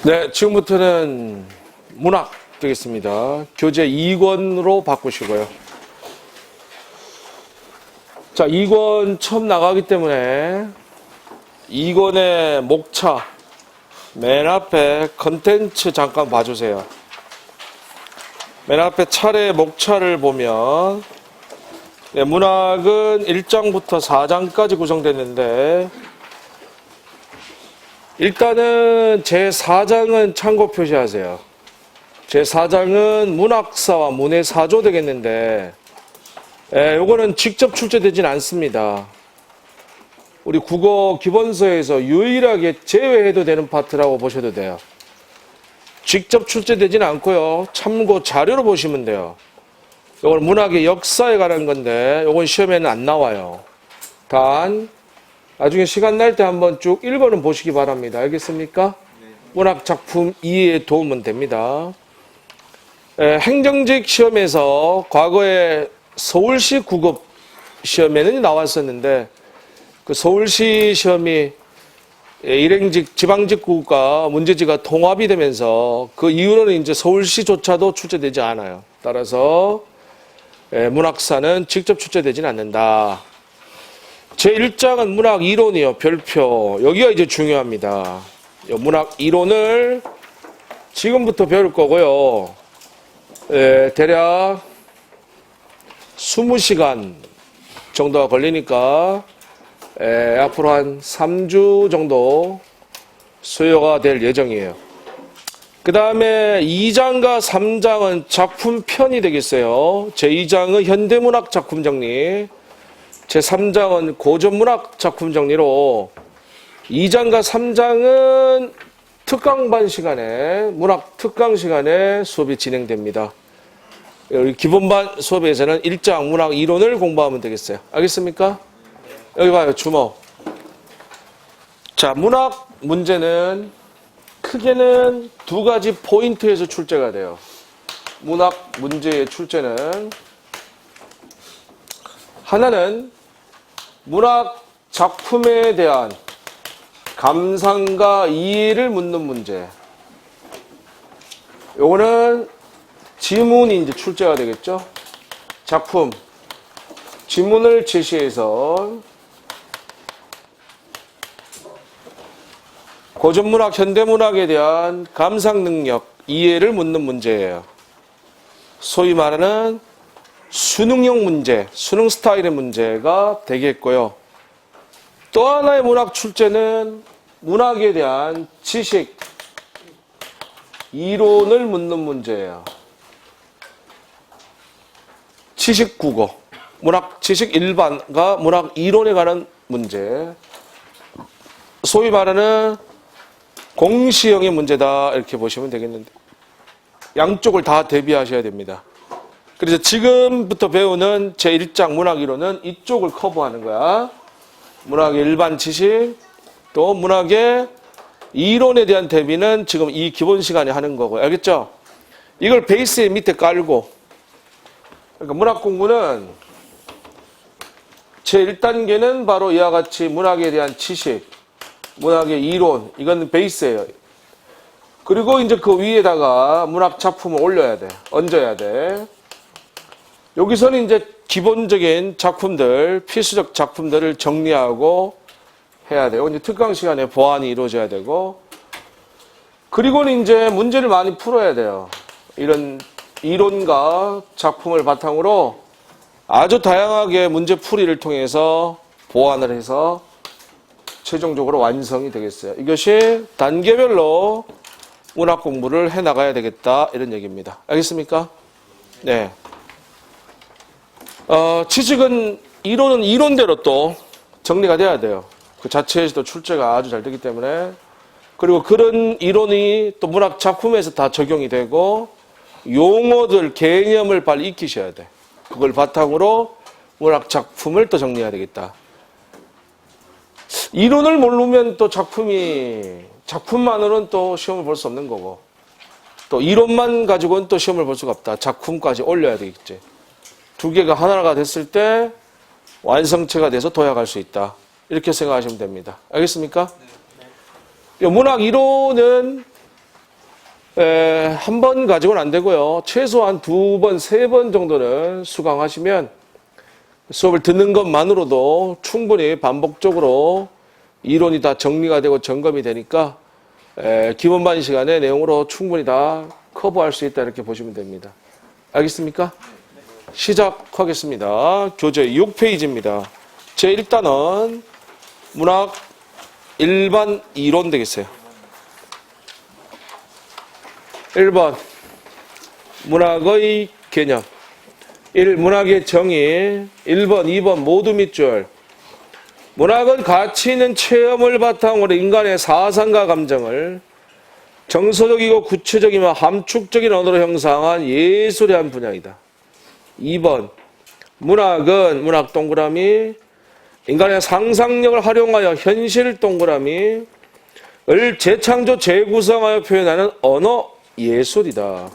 네, 지금부터는 문학 되겠습니다. 교재 2권으로 바꾸시고요. 자, 2권 처음 나가기 때문에 2권의 목차, 맨 앞에 컨텐츠 잠깐 봐주세요. 맨 앞에 차례 목차를 보면 문학은 1장부터 4장까지 구성됐는데 일단은 제4장은 참고 표시하세요. 제4장은 문학사와 문해사조 되겠는데 요거는 직접 출제되진 않습니다. 우리 국어 기본서에서 유일하게 제외해도 되는 파트라고 보셔도 돼요. 직접 출제되진 않고요. 참고 자료로 보시면 돼요. 요건 문학의 역사에 관한 건데 요건 시험에는 안 나와요. 단 나중에 시간 날 때 한번 쭉 1번은 보시기 바랍니다. 알겠습니까? 네. 문학 작품 이해에 도움은 됩니다. 행정직 시험에서 과거에 서울시 구급 시험에는 나왔었는데 그 서울시 시험이 일행직 지방직구가 문제지가 통합이 되면서 그 이후로는 이제 서울시조차도 출제되지 않아요. 따라서 문학사는 직접 출제되지는 않는다. 제1장은 문학 이론이요. 별표. 여기가 이제 중요합니다. 문학 이론을 지금부터 배울 거고요. 대략 20시간 정도가 걸리니까 앞으로 한 3주 정도 소요가 될 예정이에요. 그 다음에 2장과 3장은 작품편이 되겠어요. 제2장은 현대문학 작품 정리, 제3장은 고전문학 작품 정리로 2장과 3장은 특강반 시간에 문학 특강 시간에 수업이 진행됩니다. 기본반 수업에서는 1장 문학 이론을 공부하면 되겠어요. 알겠습니까? 여기 봐요. 주목. 자, 문학 문제는 크게는 두 가지 포인트에서 출제가 돼요. 문학 문제의 출제는 하나는 문학 작품에 대한 감상과 이해를 묻는 문제. 요거는 지문이 이제 출제가 되겠죠. 작품 지문을 제시해서 고전문학, 현대문학에 대한 감상 능력, 이해를 묻는 문제예요. 소위 말하는 수능형 문제, 수능 스타일의 문제가 되겠고요. 또 하나의 문학 출제는 문학에 대한 지식, 이론을 묻는 문제예요. 지식 국어, 문학 지식 일반과 문학 이론에 관한 문제. 소위 말하는 공시형의 문제다 이렇게 보시면 되겠는데 양쪽을 다 대비하셔야 됩니다. 그래서 지금부터 배우는 제1장 문학 이론은 이쪽을 커버하는 거야. 문학의 일반 지식, 또 문학의 이론에 대한 대비는 지금 이 기본 시간에 하는 거고요. 알겠죠? 이걸 베이스에 밑에 깔고, 그러니까 문학 공부는 제1단계는 바로 이와 같이 문학에 대한 지식, 문학의 이론, 이건 베이스예요. 그리고 이제 그 위에다가 문학 작품을 올려야 돼. 얹어야 돼. 여기서는 이제 기본적인 작품들, 필수적 작품들을 정리하고 해야 돼요. 이제 특강 시간에 보완이 이루어져야 되고, 그리고는 이제 문제를 많이 풀어야 돼요. 이런 이론과 작품을 바탕으로 아주 다양하게 문제 풀이를 통해서 보완을 해서 최종적으로 완성이 되겠어요. 이것이 단계별로 문학 공부를 해 나가야 되겠다 이런 얘기입니다. 알겠습니까? 네. 지식은 이론은 이론대로 또 정리가 돼야 돼요. 그 자체에서도 출제가 아주 잘 되기 때문에. 그리고 그런 이론이 또 문학 작품에서 다 적용이 되고 용어들, 개념을 빨리 익히셔야 돼. 그걸 바탕으로 문학 작품을 또 정리해야 되겠다. 이론을 모르면 또 작품만으로는 또 시험을 볼 수 없는 거고 또 이론만 가지고는 또 시험을 볼 수가 없다. 작품까지 올려야 되겠지. 두 개가 하나가 됐을 때 완성체가 돼서 도약할 수 있다. 이렇게 생각하시면 됩니다. 알겠습니까? 네. 문학 이론은 한 번 가지고는 안 되고요. 최소한 2번, 3번 정도는 수강하시면 수업을 듣는 것만으로도 충분히 반복적으로 이론이 다 정리가 되고 점검이 되니까 기본반 시간의 내용으로 충분히 다 커버할 수 있다 이렇게 보시면 됩니다. 알겠습니까? 시작하겠습니다. 교재 6페이지입니다. 제1단원 문학 일반 이론 되겠어요. 1번 문학의 개념 1. 문학의 정의 1번, 2번 모두 밑줄. 문학은 가치 있는 체험을 바탕으로 인간의 사상과 감정을 정서적이고 구체적이며 함축적인 언어로 형상한 예술의 한 분야이다. 2번 문학은 문학 동그라미 인간의 상상력을 활용하여 현실 동그라미를 재창조 재구성하여 표현하는 언어 예술이다.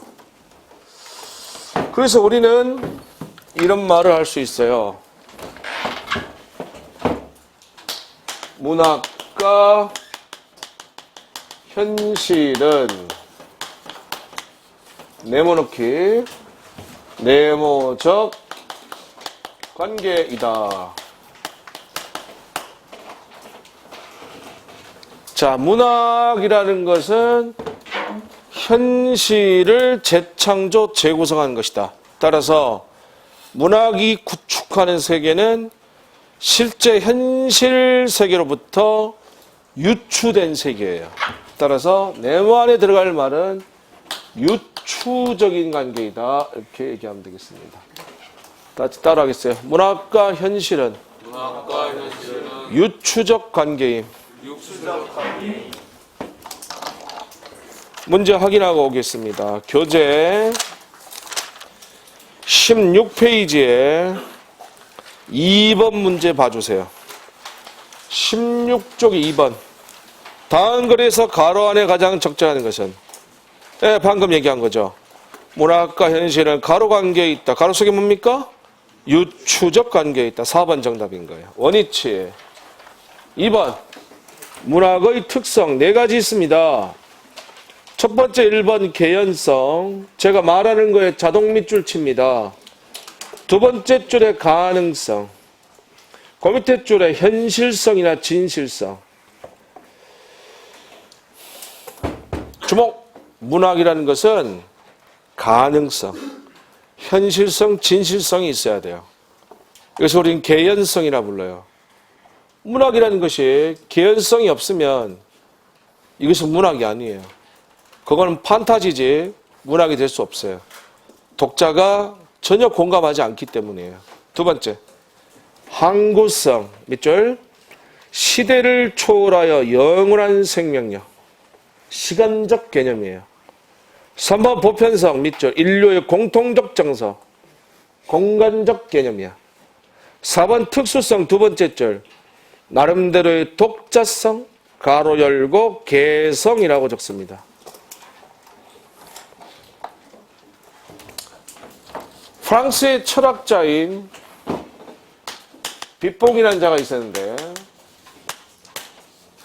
그래서 우리는 이런 말을 할 수 있어요. 문학과 현실은 네모넣기 네모적 관계이다. 자, 문학이라는 것은 현실을 재창조, 재구성하는 것이다. 따라서 문학이 구축하는 세계는 실제 현실 세계로부터 유추된 세계예요. 따라서 네모 안에 들어갈 말은 유추적인 관계이다. 이렇게 얘기하면 되겠습니다. 다시 따라하겠어요. 문학과 현실은 유추적 관계임. 문제 확인하고 오겠습니다. 교재 16페이지에 2번 문제 봐주세요. 16쪽이 2번. 다음 글에서 가로 안에 가장 적절한 것은? 방금 얘기한 거죠. 문학과 현실은 가로 관계에 있다. 가로 속에 뭡니까? 유추적 관계에 있다. 4번 정답인 거예요. 원위치. 2번. 문학의 특성 4가지 있습니다. 첫 번째 1번 개연성. 제가 말하는 거에 자동 밑줄 칩니다. 두 번째 줄에 가능성. 그 밑에 줄에 현실성이나 진실성. 주목! 문학이라는 것은 가능성, 현실성, 진실성이 있어야 돼요. 그래서 우리는 개연성이라 불러요. 문학이라는 것이 개연성이 없으면 이것은 문학이 아니에요. 그거는 판타지지 문학이 될 수 없어요. 독자가 전혀 공감하지 않기 때문이에요. 두 번째, 항구성, 밑줄, 시대를 초월하여 영원한 생명력, 시간적 개념이에요. 3번 보편성, 밑줄, 인류의 공통적 정서, 공간적 개념이야. 4번 특수성, 두 번째 줄, 나름대로의 독자성, 가로 열고 개성이라고 적습니다. 프랑스의 철학자인 빗봉이라는 자가 있었는데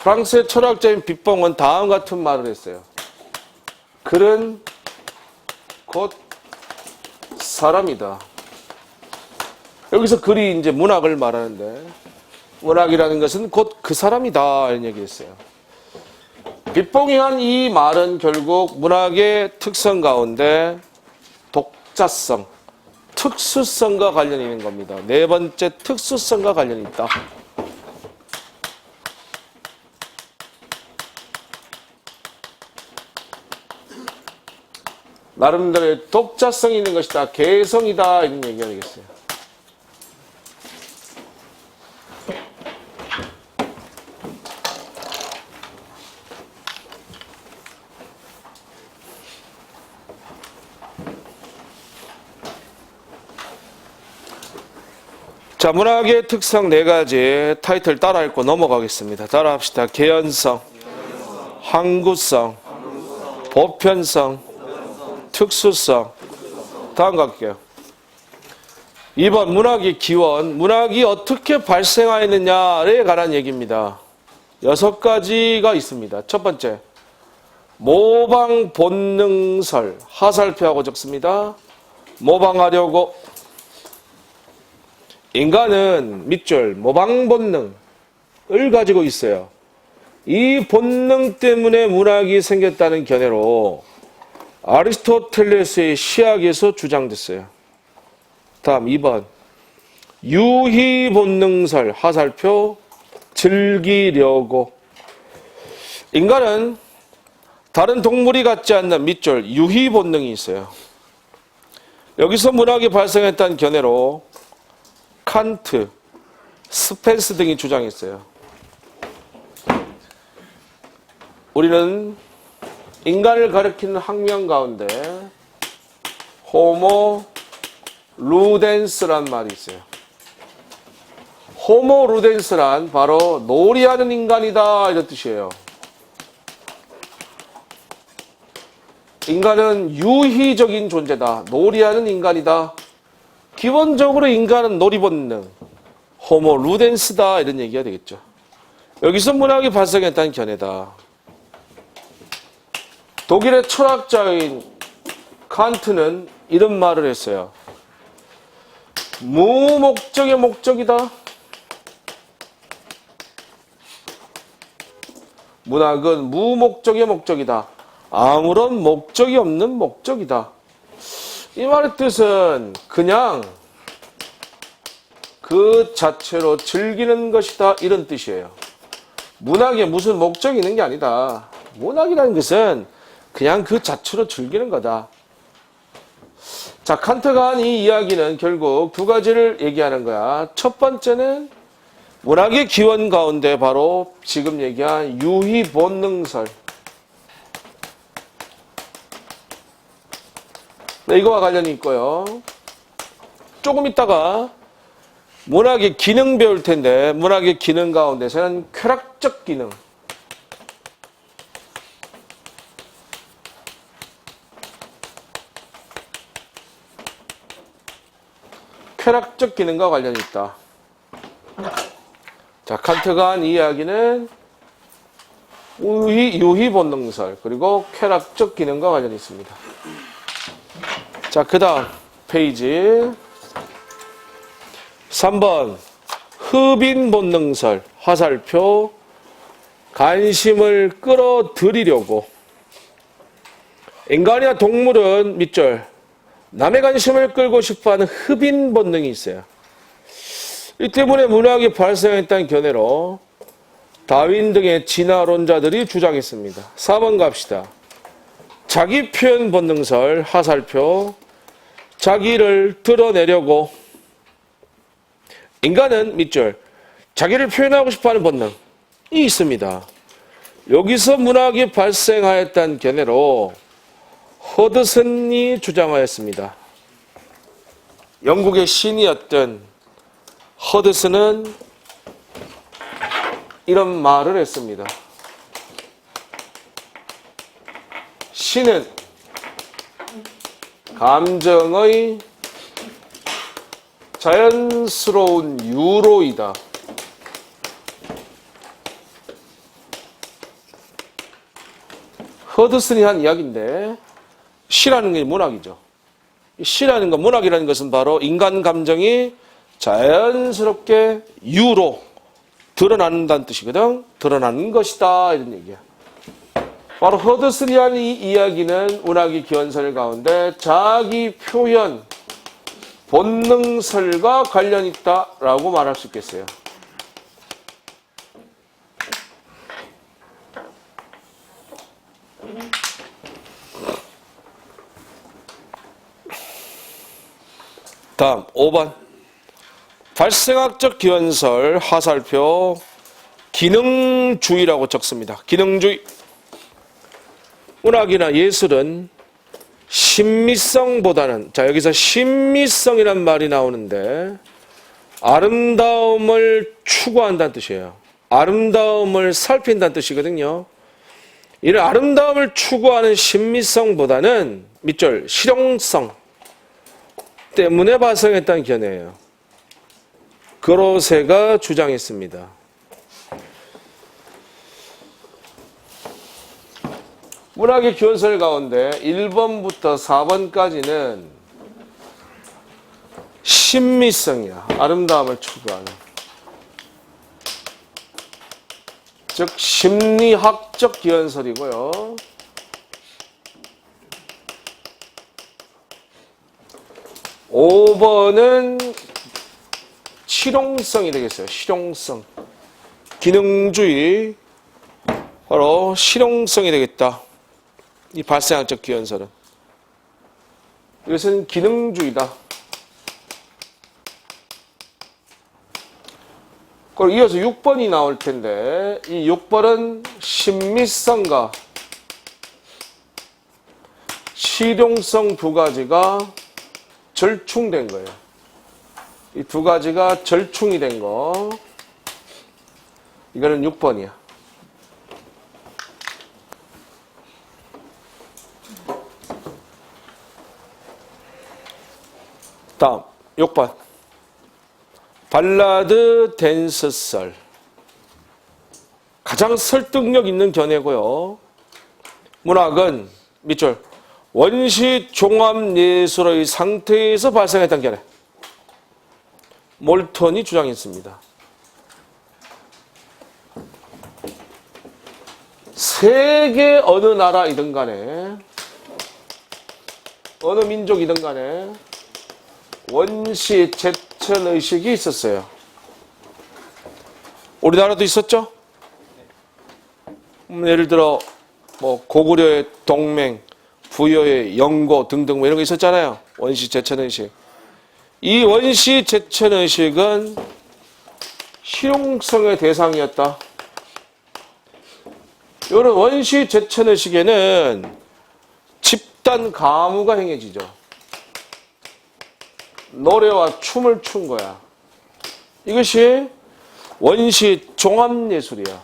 프랑스의 철학자인 빗봉은 다음 같은 말을 했어요. 글은 곧 사람이다. 여기서 글이 이제 문학을 말하는데 문학이라는 것은 곧 그 사람이다 이런 얘기했어요. 빗봉이 한 이 말은 결국 문학의 특성 가운데 독자성, 특수성과 관련이 있는 겁니다. 네 번째 특수성과 관련이 있다. 나름대로의 독자성이 있는 것이다. 개성이다. 이런 얘기가 되겠어요. 자, 문학의 특성 4가지 타이틀 따라 읽고 넘어가겠습니다. 따라 합시다. 개연성, 항구성, 보편성, 특수성. 다음 갈게요. 2번 문학의 기원, 문학이 어떻게 발생하였느냐에 관한 얘기입니다. 6가지가 있습니다. 첫 번째, 모방 본능설 하살표하고 적습니다. 모방하려고. 인간은 밑줄 모방 본능을 가지고 있어요. 이 본능 때문에 문학이 생겼다는 견해로 아리스토텔레스의 시학에서 주장됐어요. 다음 2번. 유희 본능설 하살표 즐기려고. 인간은 다른 동물이 갖지 않는 밑줄 유희 본능이 있어요. 여기서 문학이 발생했다는 견해로 칸트, 스펜스 등이 주장했어요. 우리는 인간을 가리키는 학명 가운데 호모 루덴스란 말이 있어요. 호모 루덴스란 바로 놀이하는 인간이다 이런 뜻이에요. 인간은 유희적인 존재다. 놀이하는 인간이다. 기본적으로 인간은 놀이본능, 호모 루덴스다 이런 얘기가 되겠죠. 여기서 문학이 발생했다는 견해다. 독일의 철학자인 칸트는 이런 말을 했어요. 무목적의 목적이다. 문학은 무목적의 목적이다. 아무런 목적이 없는 목적이다. 이 말의 뜻은 그냥 그 자체로 즐기는 것이다 이런 뜻이에요. 문학에 무슨 목적이 있는 게 아니다. 문학이라는 것은 그냥 그 자체로 즐기는 거다. 자, 칸트가 한 이 이야기는 결국 두 가지를 얘기하는 거야. 첫 번째는 문학의 기원 가운데 바로 지금 얘기한 유희 본능설. 네, 이거와 관련이 있고요. 조금 있다가 문학의 기능 배울 텐데 문학의 기능 가운데서는 쾌락적 기능. 쾌락적 기능과 관련이 있다. 자, 칸트가 한 이야기는 유희 본능설 그리고 쾌락적 기능과 관련이 있습니다. 자, 그 다음 페이지 3번 흡인 본능설 화살표 관심을 끌어들이려고. 인간이나 동물은 밑줄 남의 관심을 끌고 싶어하는 흡인 본능이 있어요. 이 때문에 문학이 발생했다는 견해로 다윈 등의 진화론자들이 주장했습니다. 4번 갑시다. 자기 표현 본능설 하살표 자기를 드러내려고. 인간은 밑줄 자기를 표현하고 싶어하는 본능이 있습니다. 여기서 문학이 발생하였다는 견해로 허드슨이 주장하였습니다. 영국의 시인이었던 허드슨은 이런 말을 했습니다. 시는 감정의 자연스러운 유로이다. 허드슨이 한 이야기인데 시라는 게 문학이죠. 시라는 것, 문학이라는 것은 바로 인간 감정이 자연스럽게 유로 드러난다는 뜻이거든. 드러나는 것이다 이런 얘기야. 바로 허드슨이 한 이 이야기는 문학의 기원설 가운데 자기 표현 본능설과 관련이 있다라고 말할 수 있겠어요. 다음 5번 발생학적 기원설 화살표 기능주의라고 적습니다. 기능주의. 문학이나 예술은 신미성보다는, 자 여기서 신미성이란 말이 나오는데 아름다움을 추구한다는 뜻이에요. 아름다움을 살핀다는 뜻이거든요. 이런 아름다움을 추구하는 신미성보다는 밑줄 실용성 때문에 발생했다는 견해예요. 그로세가 주장했습니다. 문학의 기원설 가운데 1번부터 4번까지는 신미성이야. 아름다움을 추구하는. 즉 심리학적 기원설이고요. 5번은 실용성이 되겠어요. 실용성. 기능주의. 바로 실용성이 되겠다. 이 발생학적 기원설은. 이것은 기능주의다. 그리고 이어서 6번이 나올 텐데 이 6번은 신미성과 실용성 두 가지가 절충된 거예요. 이 두 가지가 절충이 된 거. 이거는 6번이야. 다음 6번. 발라드 댄스설. 가장 설득력 있는 견해고요. 문학은 밑줄 원시 종합예술의 상태에서 발생했던 견해. 몰턴이 주장했습니다. 세계 어느 나라이든 간에 어느 민족이든 간에 원시 제천의식이 있었어요. 우리나라도 있었죠? 예를 들어 뭐 고구려의 동맹, 부여의 영고 등등 뭐 이런 거 있었잖아요. 원시 제천의식. 이 원시 제천의식은 실용성의 대상이었다. 이런 원시 제천의식에는 집단 가무가 행해지죠. 노래와 춤을 춘 거야. 이것이 원시 종합예술이야.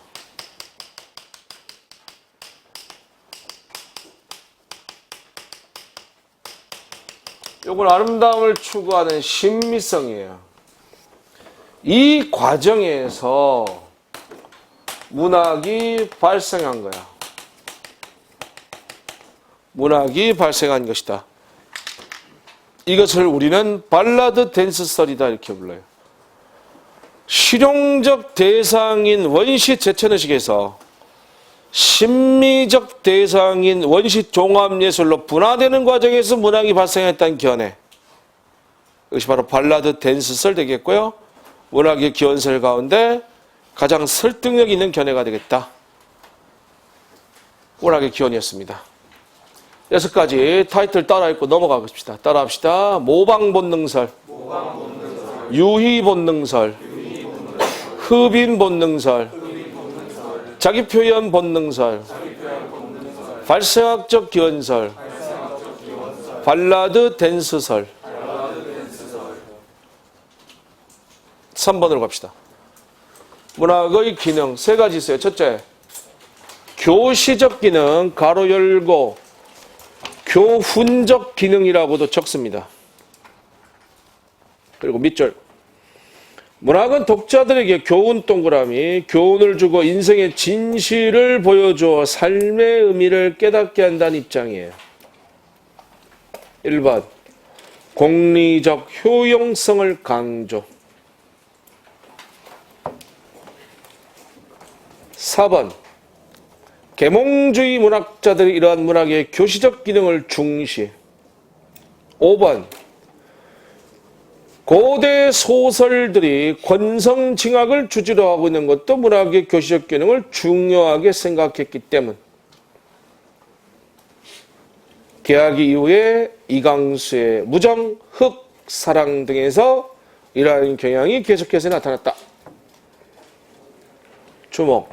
이건 아름다움을 추구하는 신미성이에요. 이 과정에서 문학이 발생한 거야. 문학이 발생한 것이다. 이것을 우리는 발라드 댄스설이다 이렇게 불러요. 실용적 대상인 원시 제천의식에서 심미적 대상인 원시 종합예술로 분화되는 과정에서 문학이 발생했다는 견해. 이것이 바로 발라드 댄스설 되겠고요. 문학의 기원설 가운데 가장 설득력 있는 견해가 되겠다. 문학의 기원이었습니다. 6가지 타이틀 따라 읽고 넘어가 봅시다. 따라 합시다. 모방본능설, 유희본능설, 흡인본능설, 자기표현 본능설, 발생학적 기원설, 발라드 댄스설. 3번으로 갑시다. 문학의 기능 3가지 있어요. 첫째, 교시적 기능, 가로 열고 교훈적 기능이라고도 적습니다. 그리고 밑줄. 문학은 독자들에게 교훈 동그라미, 교훈을 주고 인생의 진실을 보여주어 삶의 의미를 깨닫게 한다는 입장이에요. 1번, 공리적 효용성을 강조. 4번, 계몽주의 문학자들이 이러한 문학의 교시적 기능을 중시. 5번, 고대 소설들이 권성징악을 주제로 하고 있는 것도 문학의 교시적 기능을 중요하게 생각했기 때문. 개화기 이후에 이강수의 무정, 흑, 사랑 등에서 이러한 경향이 계속해서 나타났다. 주목.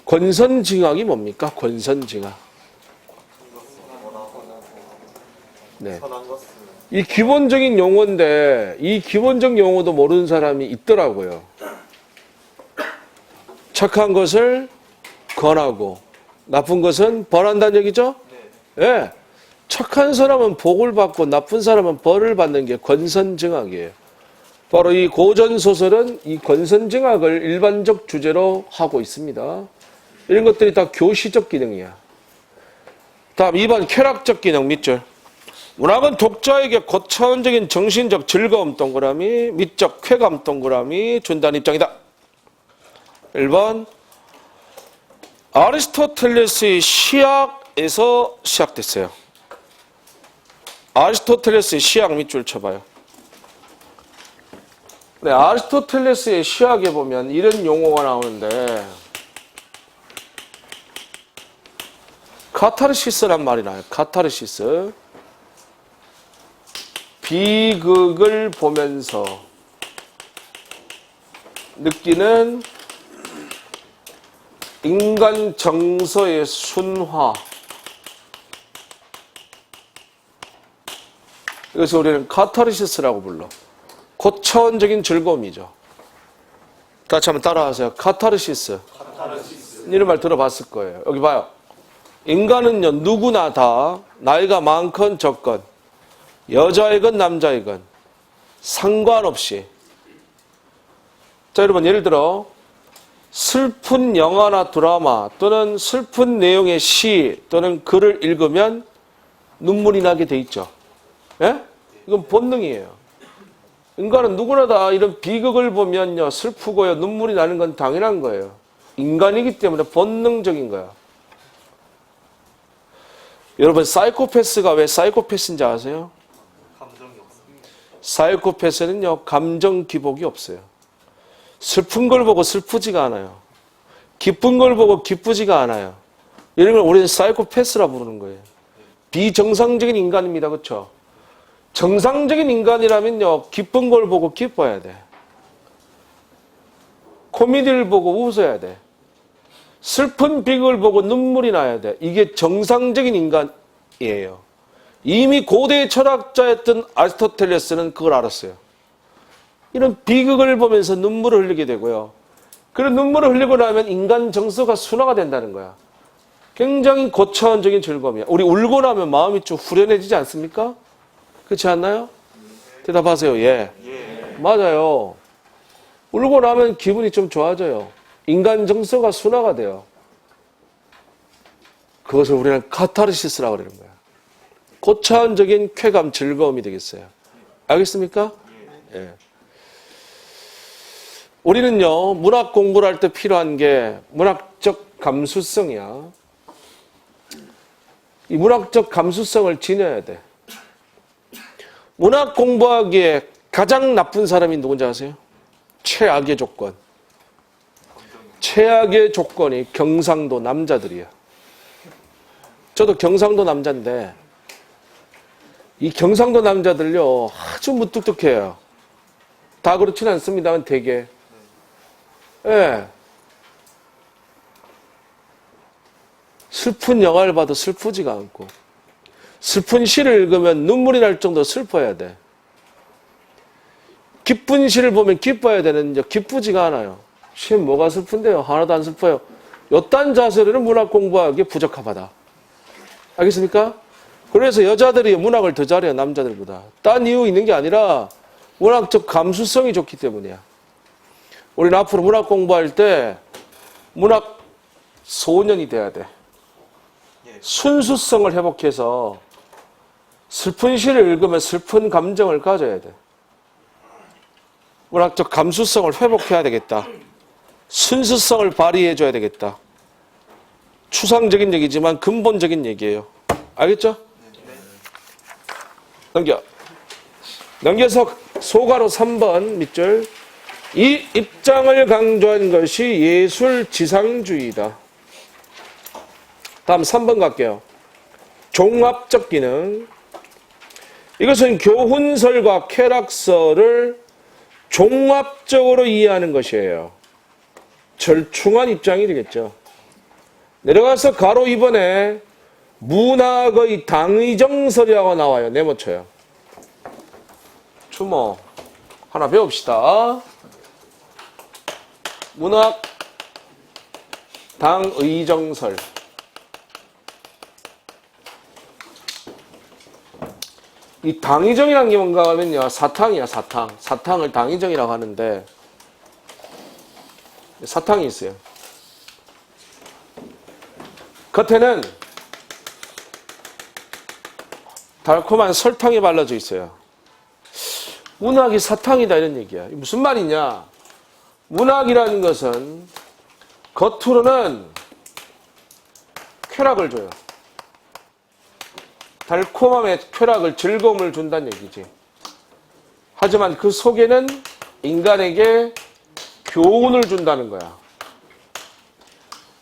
권선징악이 뭡니까? 권선징악. 네. 이 기본적인 용어인데 이 기본적 용어도 모르는 사람이 있더라고요. 착한 것을 권하고 나쁜 것은 벌한다는 얘기죠? 네. 착한 사람은 복을 받고 나쁜 사람은 벌을 받는 게 권선징악이에요. 바로 이 고전소설은 이 권선징악을 일반적 주제로 하고 있습니다. 이런 것들이 다 교시적 기능이야. 다음 2번 쾌락적 기능 밑줄. 문학은 독자에게 고차원적인 정신적 즐거움 동그라미, 미적 쾌감 동그라미 준다는 입장이다. 1번 아리스토텔레스의 시학에서 시작됐어요. 아리스토텔레스의 시학 밑줄 쳐봐요. 네, 아리스토텔레스의 시학에 보면 이런 용어가 나오는데 카타르시스란 말이 나와요. 카타르시스. 비극을 보면서 느끼는 인간 정서의 순화. 이것을 우리는 카타르시스라고 불러. 고차원적인 즐거움이죠. 같이 한번 따라하세요. 카타르시스. 이런 말 들어봤을 거예요. 여기 봐요. 인간은요, 누구나 다 나이가 많건 적건, 여자이건 남자이건 상관없이. 자, 여러분 예를 들어 슬픈 영화나 드라마 또는 슬픈 내용의 시 또는 글을 읽으면 눈물이 나게 돼 있죠. 예? 이건 본능이에요. 인간은 누구나 다 이런 비극을 보면요, 슬프고요, 눈물이 나는 건 당연한 거예요. 인간이기 때문에 본능적인 거야. 여러분, 사이코패스가 왜 사이코패스인지 아세요? 사이코패스는요, 감정 기복이 없어요. 슬픈 걸 보고 슬프지가 않아요. 기쁜 걸 보고 기쁘지가 않아요. 이런 걸 우리는 사이코패스라 부르는 거예요. 비정상적인 인간입니다. 그렇죠? 정상적인 인간이라면요, 기쁜 걸 보고 기뻐야 돼. 코미디를 보고 웃어야 돼. 슬픈 비극을 보고 눈물이 나야 돼. 이게 정상적인 인간이에요. 이미 고대 철학자였던 아리스토텔레스는 그걸 알았어요. 이런 비극을 보면서 눈물을 흘리게 되고요. 그런 눈물을 흘리고 나면 인간 정서가 순화가 된다는 거야. 굉장히 고차원적인 즐거움이야. 우리 울고 나면 마음이 좀 후련해지지 않습니까? 그렇지 않나요? 대답하세요. 예. 맞아요. 울고 나면 기분이 좀 좋아져요. 인간 정서가 순화가 돼요. 그것을 우리는 카타르시스라고 그러는 거야. 고차원적인 쾌감, 즐거움이 되겠어요. 알겠습니까? 예. 우리는요, 문학 공부를 할 때 필요한 게 문학적 감수성이야. 이 문학적 감수성을 지녀야 돼. 문학 공부하기에 가장 나쁜 사람이 누군지 아세요? 최악의 조건. 최악의 조건이 경상도 남자들이야. 저도 경상도 남자인데 이 경상도 남자들요, 아주 무뚝뚝해요. 다 그렇지는 않습니다만 되게. 예. 슬픈 영화를 봐도 슬프지가 않고 슬픈 시를 읽으면 눈물이 날 정도로 슬퍼야 돼. 기쁜 시를 보면 기뻐야 되는데 기쁘지가 않아요. 시는 뭐가 슬픈데요? 하나도 안 슬퍼요. 요딴 자세로는 문학 공부하기에 부적합하다. 알겠습니까? 그래서 여자들이 문학을 더 잘해요, 남자들보다. 딴 이유 있는 게 아니라 문학적 감수성이 좋기 때문이야. 우리는 앞으로 문학 공부할 때 문학 소년이 돼야 돼. 순수성을 회복해서 슬픈 시를 읽으면 슬픈 감정을 가져야 돼. 문학적 감수성을 회복해야 되겠다. 순수성을 발휘해줘야 되겠다. 추상적인 얘기지만 근본적인 얘기예요. 알겠죠? 넘겨서 소가로 3번 밑줄. 이 입장을 강조한 것이 예술 지상주의다. 다음 3번 갈게요. 종합적 기능. 이것은 교훈설과 쾌락설을 종합적으로 이해하는 것이에요. 절충한 입장이 되겠죠. 내려가서 가로 2번에 문학의 당의정설이라고 나와요. 네모쳐요. 주모 하나 배웁시다. 문학 당의정설. 이 당의정이라는 게 뭔가 하면요, 사탕이야, 사탕. 사탕을 당의정이라고 하는데 사탕이 있어요. 겉에는 달콤한 설탕이 발라져 있어요. 문학이 사탕이다 이런 얘기야. 무슨 말이냐? 문학이라는 것은 겉으로는 쾌락을 줘요. 달콤함에 쾌락을, 즐거움을 준다는 얘기지. 하지만 그 속에는 인간에게 교훈을 준다는 거야.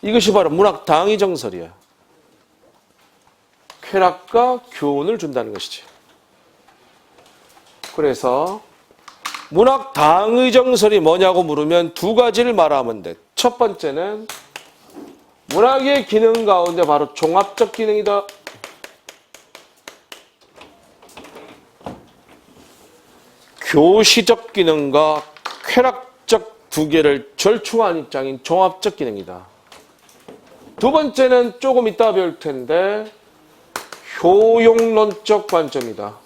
이것이 바로 문학 당위정설이야. 쾌락과 교훈을 준다는 것이지. 그래서 문학 당위정설이 뭐냐고 물으면 두 가지를 말하면 돼. 첫 번째는 문학의 기능 가운데 바로 종합적 기능이다. 교시적 기능과 쾌락적 두 개를 절충한 입장인 종합적 기능이다. 두 번째는 조금 이따 배울 텐데 효용론적 관점이다.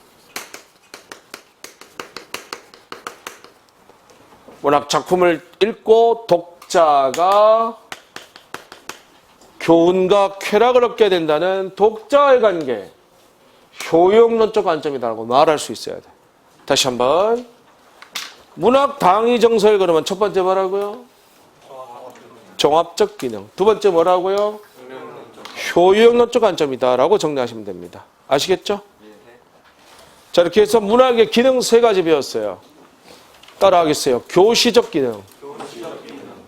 문학 작품을 읽고 독자가 교훈과 쾌락을 얻게 된다는 독자의 관계, 효용론적 관점이다라고 말할 수 있어야 돼. 다시 한번. 문학 당위정설 그러면 첫 번째 뭐라고요? 종합적 기능. 두 번째 뭐라고요? 효용론적 관점이다라고 정리하시면 됩니다. 아시겠죠? 자, 이렇게 해서 문학의 기능 세 가지 배웠어요. 따라하겠어요. 교시적 기능,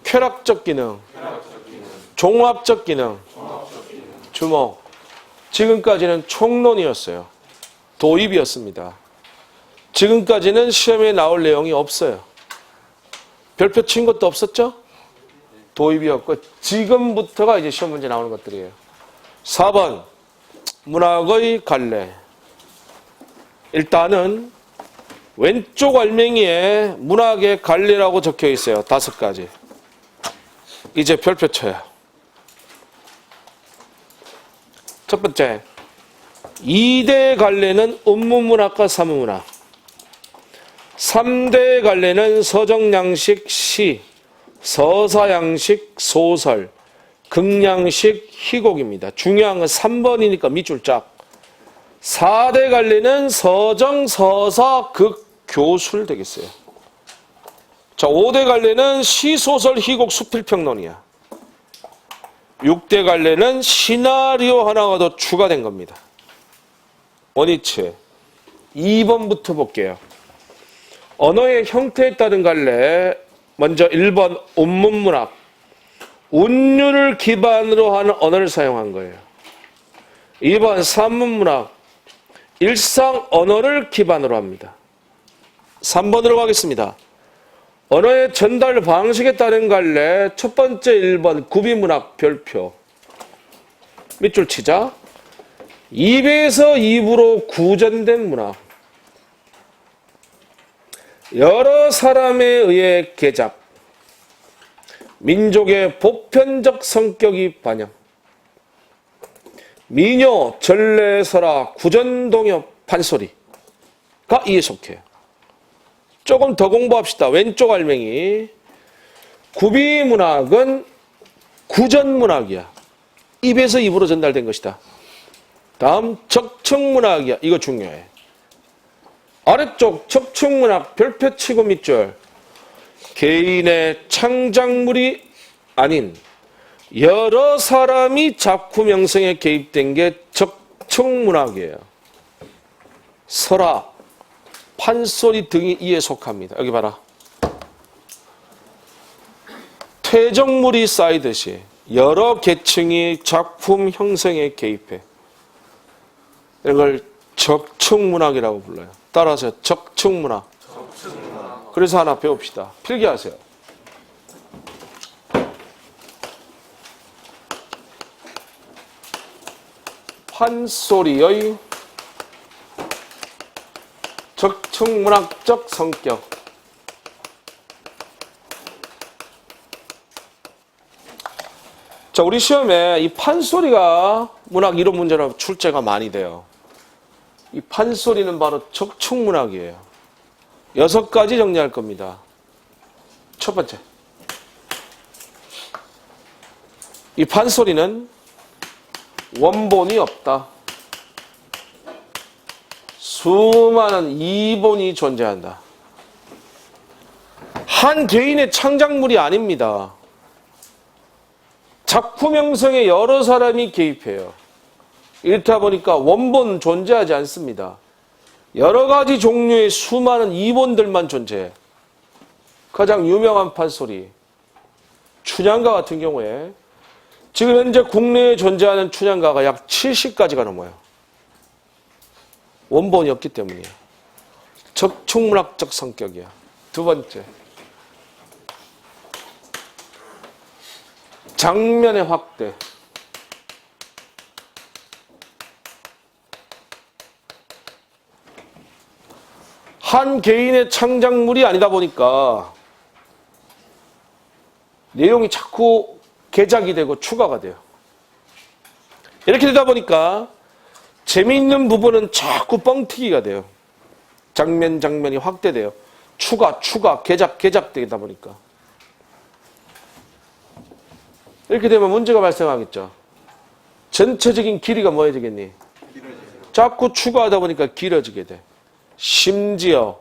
쾌락적 기능, 종합적 기능. 주목. 지금까지는 총론이었어요. 도입이었습니다. 지금까지는 시험에 나올 내용이 없어요. 별표 친 것도 없었죠? 도입이었고 지금부터가 이제 시험 문제 나오는 것들이에요. 4번 문학의 갈래. 일단은 왼쪽 알맹이에 문학의 갈래라고 적혀 있어요. 5가지. 이제 별표 쳐요. 첫 번째, 2대 갈래는 음문문학과 사문문학. 3대 갈래는 서정양식 시, 서사양식 소설, 극양식 희곡입니다. 중요한 건 3번이니까 밑줄 짝. 4대 갈래는 서정, 서사, 극, 교술 되겠어요. 자, 5대 갈래는 시, 소설, 희곡, 수필평론이야. 6대 갈래는 시나리오 하나가 더 추가된 겁니다. 원위치. 2번부터 볼게요. 언어의 형태에 따른 갈래. 먼저 1번 운문문학. 운율을 기반으로 하는 언어를 사용한 거예요. 2번 산문문학. 일상 언어를 기반으로 합니다. 3번으로 가겠습니다. 언어의 전달 방식에 따른 갈래. 첫 번째 1번 구비문학 별표. 밑줄 치자. 입에서 입으로 구전된 문학. 여러 사람에 의해 개작. 민족의 보편적 성격이 반영. 민요, 전래, 설화, 구전동요, 판소리가 이에 속해요. 조금 더 공부합시다. 왼쪽 알맹이. 구비문학은 구전문학이야. 입에서 입으로 전달된 것이다. 다음 적층문학이야. 이거 중요해. 아래쪽 적층문학 별표 치고 밑줄. 개인의 창작물이 아닌 여러 사람이 작품 형성에 개입된 게 적층문학이에요. 설화, 판소리 등이 이에 속합니다. 여기 봐라. 퇴적물이 쌓이듯이 여러 계층이 작품 형성에 개입해. 이걸 적층문학이라고 불러요. 따라서 적층문학. 그래서 하나 배웁시다. 필기하세요. 판소리의 적층문학적 성격. 자, 우리 시험에 이 판소리가 문학 이론 문제로 출제가 많이 돼요. 이 판소리는 바로 적층문학이에요. 6가지 정리할 겁니다. 첫 번째, 이 판소리는 원본이 없다. 수많은 이본이 존재한다. 한 개인의 창작물이 아닙니다. 작품 형성에 여러 사람이 개입해요. 이렇다 보니까 원본 존재하지 않습니다. 여러 가지 종류의 수많은 이본들만 존재해. 가장 유명한 판소리, 춘향가 같은 경우에 지금 현재 국내에 존재하는 춘향가가 약 70가지가 넘어요. 원본이 없기 때문이에요. 적충문학적 성격이야. 두 번째, 장면의 확대. 한 개인의 창작물이 아니다 보니까 내용이 자꾸 개작이 되고 추가가 돼요. 이렇게 되다 보니까 재미있는 부분은 자꾸 뻥튀기가 돼요. 장면이 확대돼요. 추가, 개작 되다 보니까. 이렇게 되면 문제가 발생하겠죠. 전체적인 길이가 뭐해지겠니? 자꾸 추가하다 보니까 길어지게 돼. 심지어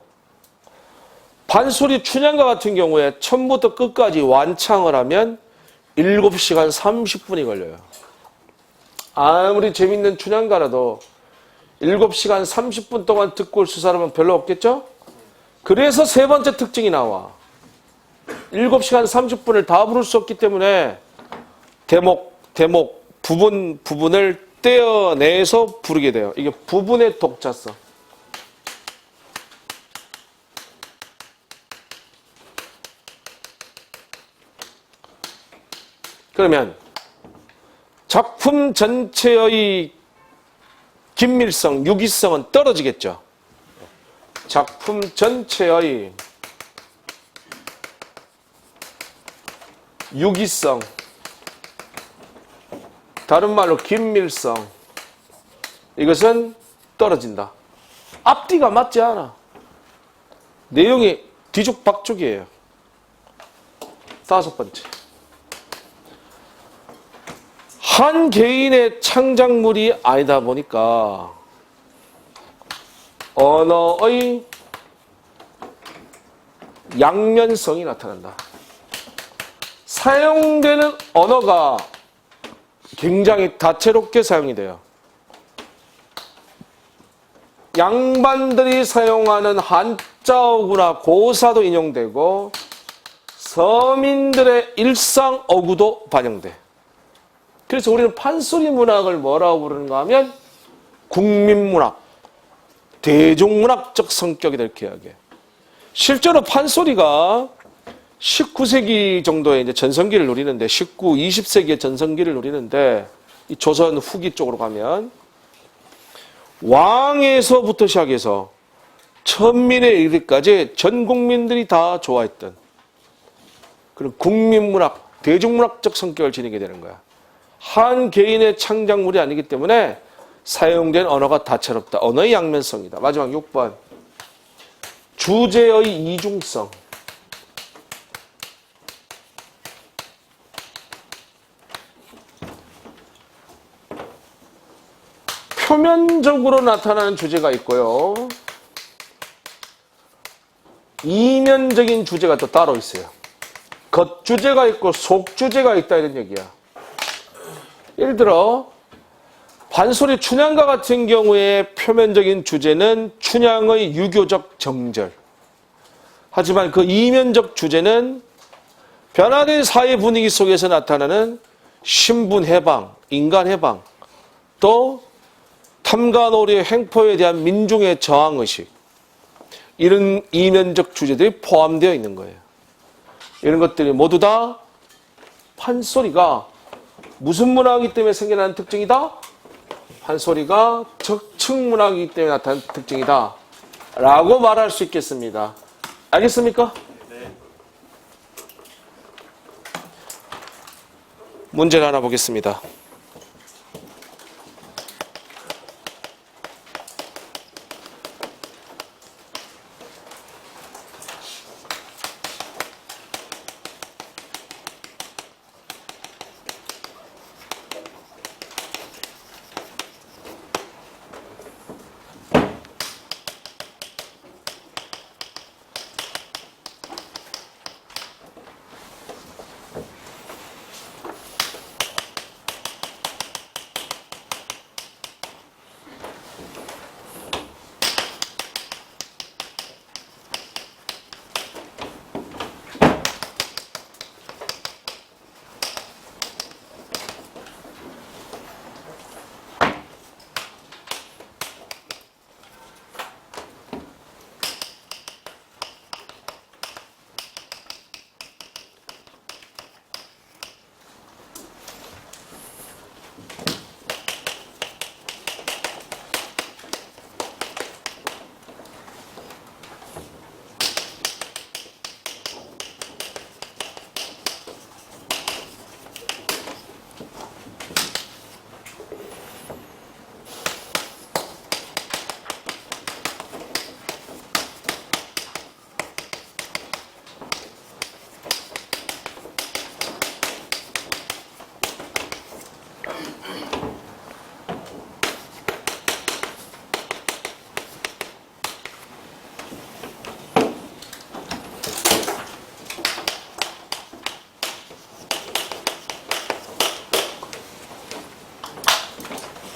판소리 춘향가 같은 경우에 처음부터 끝까지 완창을 하면 7시간 30분이 걸려요. 아무리 재밌는 춘향가라도 7시간 30분 동안 듣고 올 수 사람은 별로 없겠죠? 그래서 세 번째 특징이 나와. 7시간 30분을 다 부를 수 없기 때문에 대목, 부분을 떼어내서 부르게 돼요. 이게 부분의 독자성. 그러면 작품 전체의 긴밀성, 유기성은 떨어지겠죠. 작품 전체의 유기성, 다른 말로 긴밀성, 이것은 떨어진다. 앞뒤가 맞지 않아. 내용이 뒤죽박죽이에요. 다섯 번째, 한 개인의 창작물이 아니다 보니까 언어의 양면성이 나타난다. 사용되는 언어가 굉장히 다채롭게 사용이 돼요. 양반들이 사용하는 한자어구나 고사도 인용되고 서민들의 일상 어구도 반영돼. 그래서 우리는 판소리 문학을 뭐라고 부르는가 하면 국민문학, 대중문학적 성격이다 이렇게 이야기해요. 실제로 판소리가 19세기 정도의 이제 전성기를 누리는데 20세기의 전성기를 누리는데 이 조선 후기 쪽으로 가면 왕에서부터 시작해서 천민에 이르기까지 전 국민들이 다 좋아했던 그런 국민문학, 대중문학적 성격을 지니게 되는 거야. 한 개인의 창작물이 아니기 때문에 사용된 언어가 다채롭다. 언어의 양면성이다. 마지막 6번. 주제의 이중성. 표면적으로 나타나는 주제가 있고요. 이면적인 주제가 또 따로 있어요. 겉주제가 있고 속주제가 있다 이런 얘기야. 예를 들어 판소리 춘향가 같은 경우에 표면적인 주제는 춘향의 유교적 정절. 하지만 그 이면적 주제는 변화된 사회 분위기 속에서 나타나는 신분 해방, 인간 해방, 또 탐관오리의 횡포에 대한 민중의 저항의식, 이런 이면적 주제들이 포함되어 있는 거예요. 이런 것들이 모두 다 판소리가 무슨 문학이기 때문에 생겨나는 특징이다? 판소리가 적층문학이기 때문에 나타나는 특징이다 라고 말할 수 있겠습니다. 알겠습니까? 네. 문제를 하나 보겠습니다.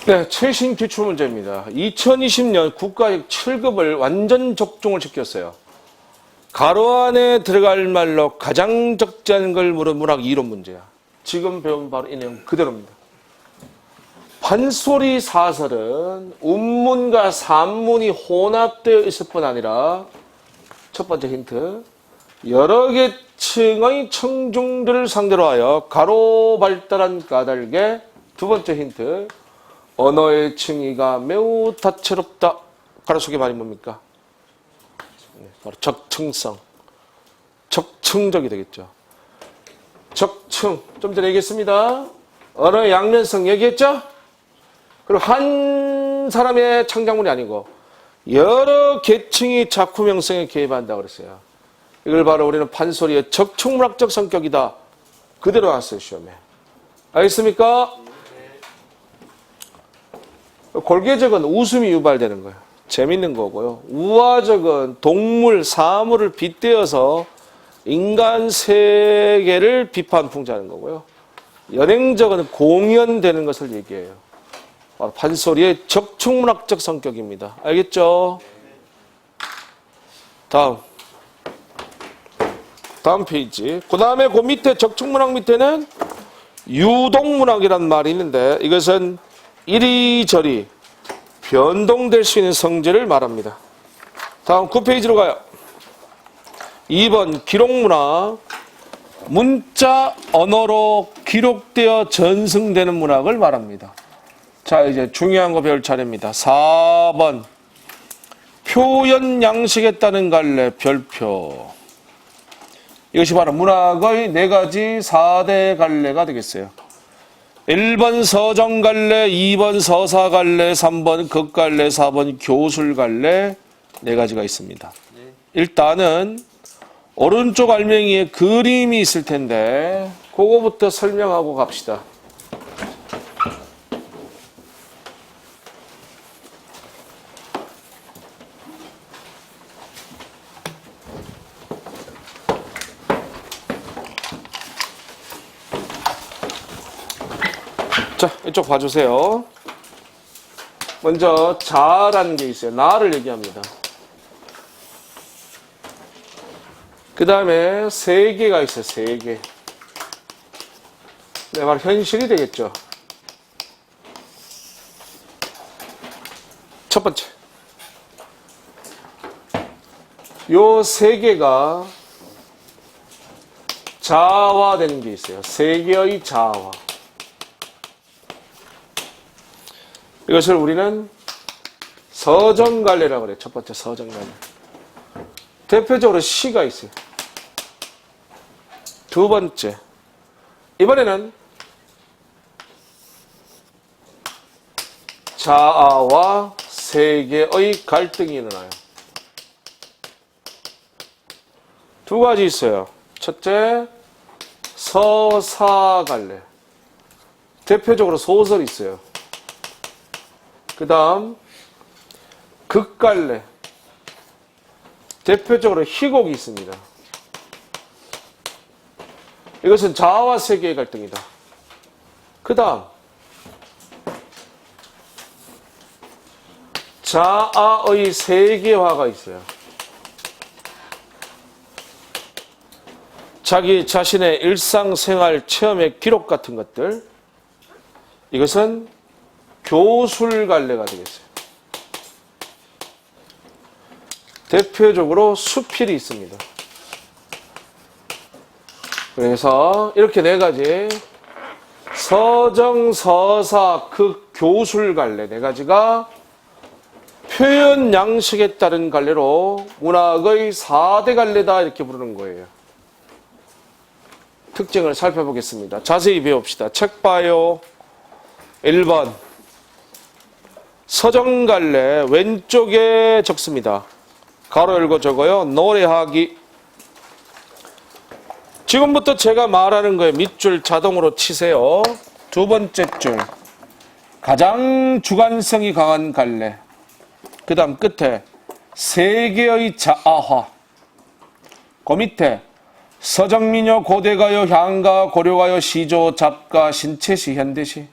네, 최신 기출문제입니다. 2020년 국가직 7급을 완전 적중을 시켰어요. 가로 안에 들어갈 말로 가장 적지 않은 걸 물은 문학 이론 문제야. 지금 배운 바로 이 내용 그대로입니다. 판소리 사설은 운문과 산문이 혼합되어 있을 뿐 아니라 첫 번째 힌트, 여러 계층의 청중들을 상대로 하여 가로 발달한 까닭에 두 번째 힌트, 언어의 층위가 매우 다채롭다. 가로 속의 말이 뭡니까? 바로 적층성. 적층적이 되겠죠. 적층. 좀 전에 얘기했습니다. 언어의 양면성 얘기했죠? 그리고 한 사람의 창작물이 아니고 여러 계층이 작품 형성에 개입한다고 그랬어요. 이걸 바로 우리는 판소리의 적층문학적 성격이다. 그대로 나왔어요, 시험에. 알겠습니까? 골계적은 웃음이 유발되는 거예요. 재밌는 거고요. 우화적은 동물, 사물을 빗대어서 인간 세계를 비판 풍자하는 거고요. 연행적은 공연되는 것을 얘기해요. 바로 판소리의 적층문학적 성격입니다. 알겠죠? 다음 페이지. 그 다음에 그 밑에 적층문학 밑에는 유동문학이란 말이 있는데 이것은 이리저리 변동될 수 있는 성질을 말합니다. 다음 9페이지로 가요. 2번 기록문학. 문자 언어로 기록되어 전승되는 문학을 말합니다. 자, 이제 중요한 거 배울 차례입니다. 4번 표현 양식에 따른 갈래 별표. 이것이 바로 문학의 4가지 4대 갈래가 되겠어요. 1번 서정갈래, 2번 서사갈래, 3번 극갈래, 4번 교술갈래 4가지가 있습니다. 일단은 오른쪽 알맹이에 그림이 있을 텐데 그거부터 설명하고 갑시다. 자, 이쪽 봐주세요. 먼저 자라는 게 있어요. 나를 얘기합니다. 그 다음에 세계가 있어요. 세계. 네, 바로 현실이 되겠죠. 첫 번째. 요 세계가 자화되는 게 있어요. 세계의 자화. 이것을 우리는 서정갈래라고 그래요. 첫 번째 서정갈래. 대표적으로 시가 있어요. 두 번째. 이번에는 자아와 세계의 갈등이 일어나요. 두 가지 있어요. 첫째, 서사갈래. 대표적으로 소설이 있어요. 그 다음 극갈래. 대표적으로 희곡이 있습니다. 이것은 자아와 세계의 갈등이다. 그 다음 자아의 세계화가 있어요. 자기 자신의 일상생활 체험의 기록 같은 것들. 이것은 교술갈래가 되겠어요. 대표적으로 수필이 있습니다. 그래서 이렇게 4가지 서정, 서사, 극, 교술갈래 4가지가 표현 양식에 따른 갈래로 문학의 4대 갈래다 이렇게 부르는 거예요. 특징을 살펴보겠습니다. 자세히 배웁시다. 책 봐요. 1번 서정갈래 왼쪽에 적습니다. 가로 열고 적어요. 노래하기. 지금부터 제가 말하는 거에 밑줄 자동으로 치세요. 두 번째 줄 가장 주관성이 강한 갈래. 그 다음 끝에 세계의 자아화. 그 밑에 서정민요, 고대가요, 향가, 고려가요, 시조, 잡가, 신체시, 현대시.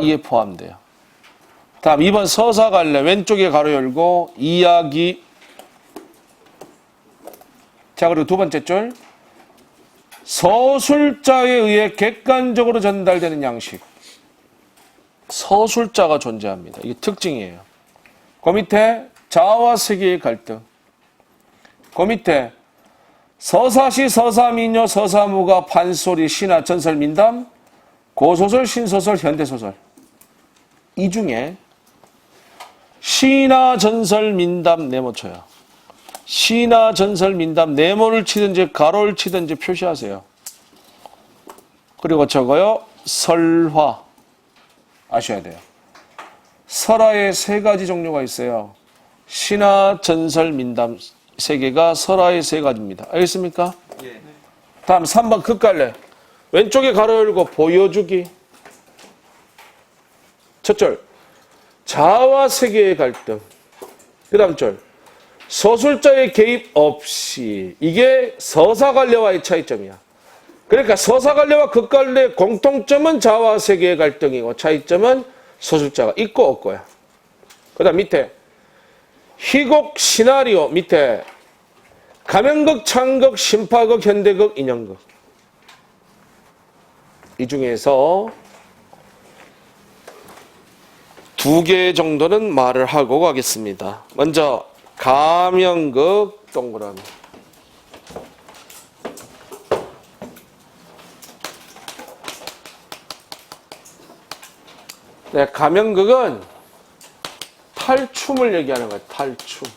이에 포함돼요. 다음 2번 서사갈래 왼쪽에 가로 열고 이야기. 자, 그리고 두 번째 줄 서술자에 의해 객관적으로 전달되는 양식. 서술자가 존재합니다. 이게 특징이에요. 그 밑에 자와 세계의 갈등. 그 밑에 서사시, 서사민요, 서사무가, 판소리, 신화, 전설, 민담, 고소설, 신소설, 현대소설. 이 중에 신화, 전설, 민담, 네모 쳐요. 신화, 전설, 민담, 네모를 치든지 가로를 치든지 표시하세요. 그리고 저거요. 설화. 아셔야 돼요. 설화에 세 가지 종류가 있어요. 신화, 전설, 민담 세 개가 설화의 세 가지입니다. 알겠습니까? 예. 다음 3번 극갈래. 왼쪽에 가로 열고 보여주기. 첫 줄. 자와 세계의 갈등. 그 다음 줄. 서술자의 개입 없이. 이게 서사갈래와의 차이점이야. 그러니까 서사갈래와 극갈래 공통점은 자와 세계의 갈등이고 차이점은 서술자가 있고 없고야. 그 다음 밑에 희곡 시나리오 밑에 가면극, 창극, 심파극, 현대극, 인형극. 이 중에서 두 개 정도는 말을 하고 가겠습니다. 먼저 가면극 동그라미. 네, 가면극은 탈춤을 얘기하는 거예요. 탈춤.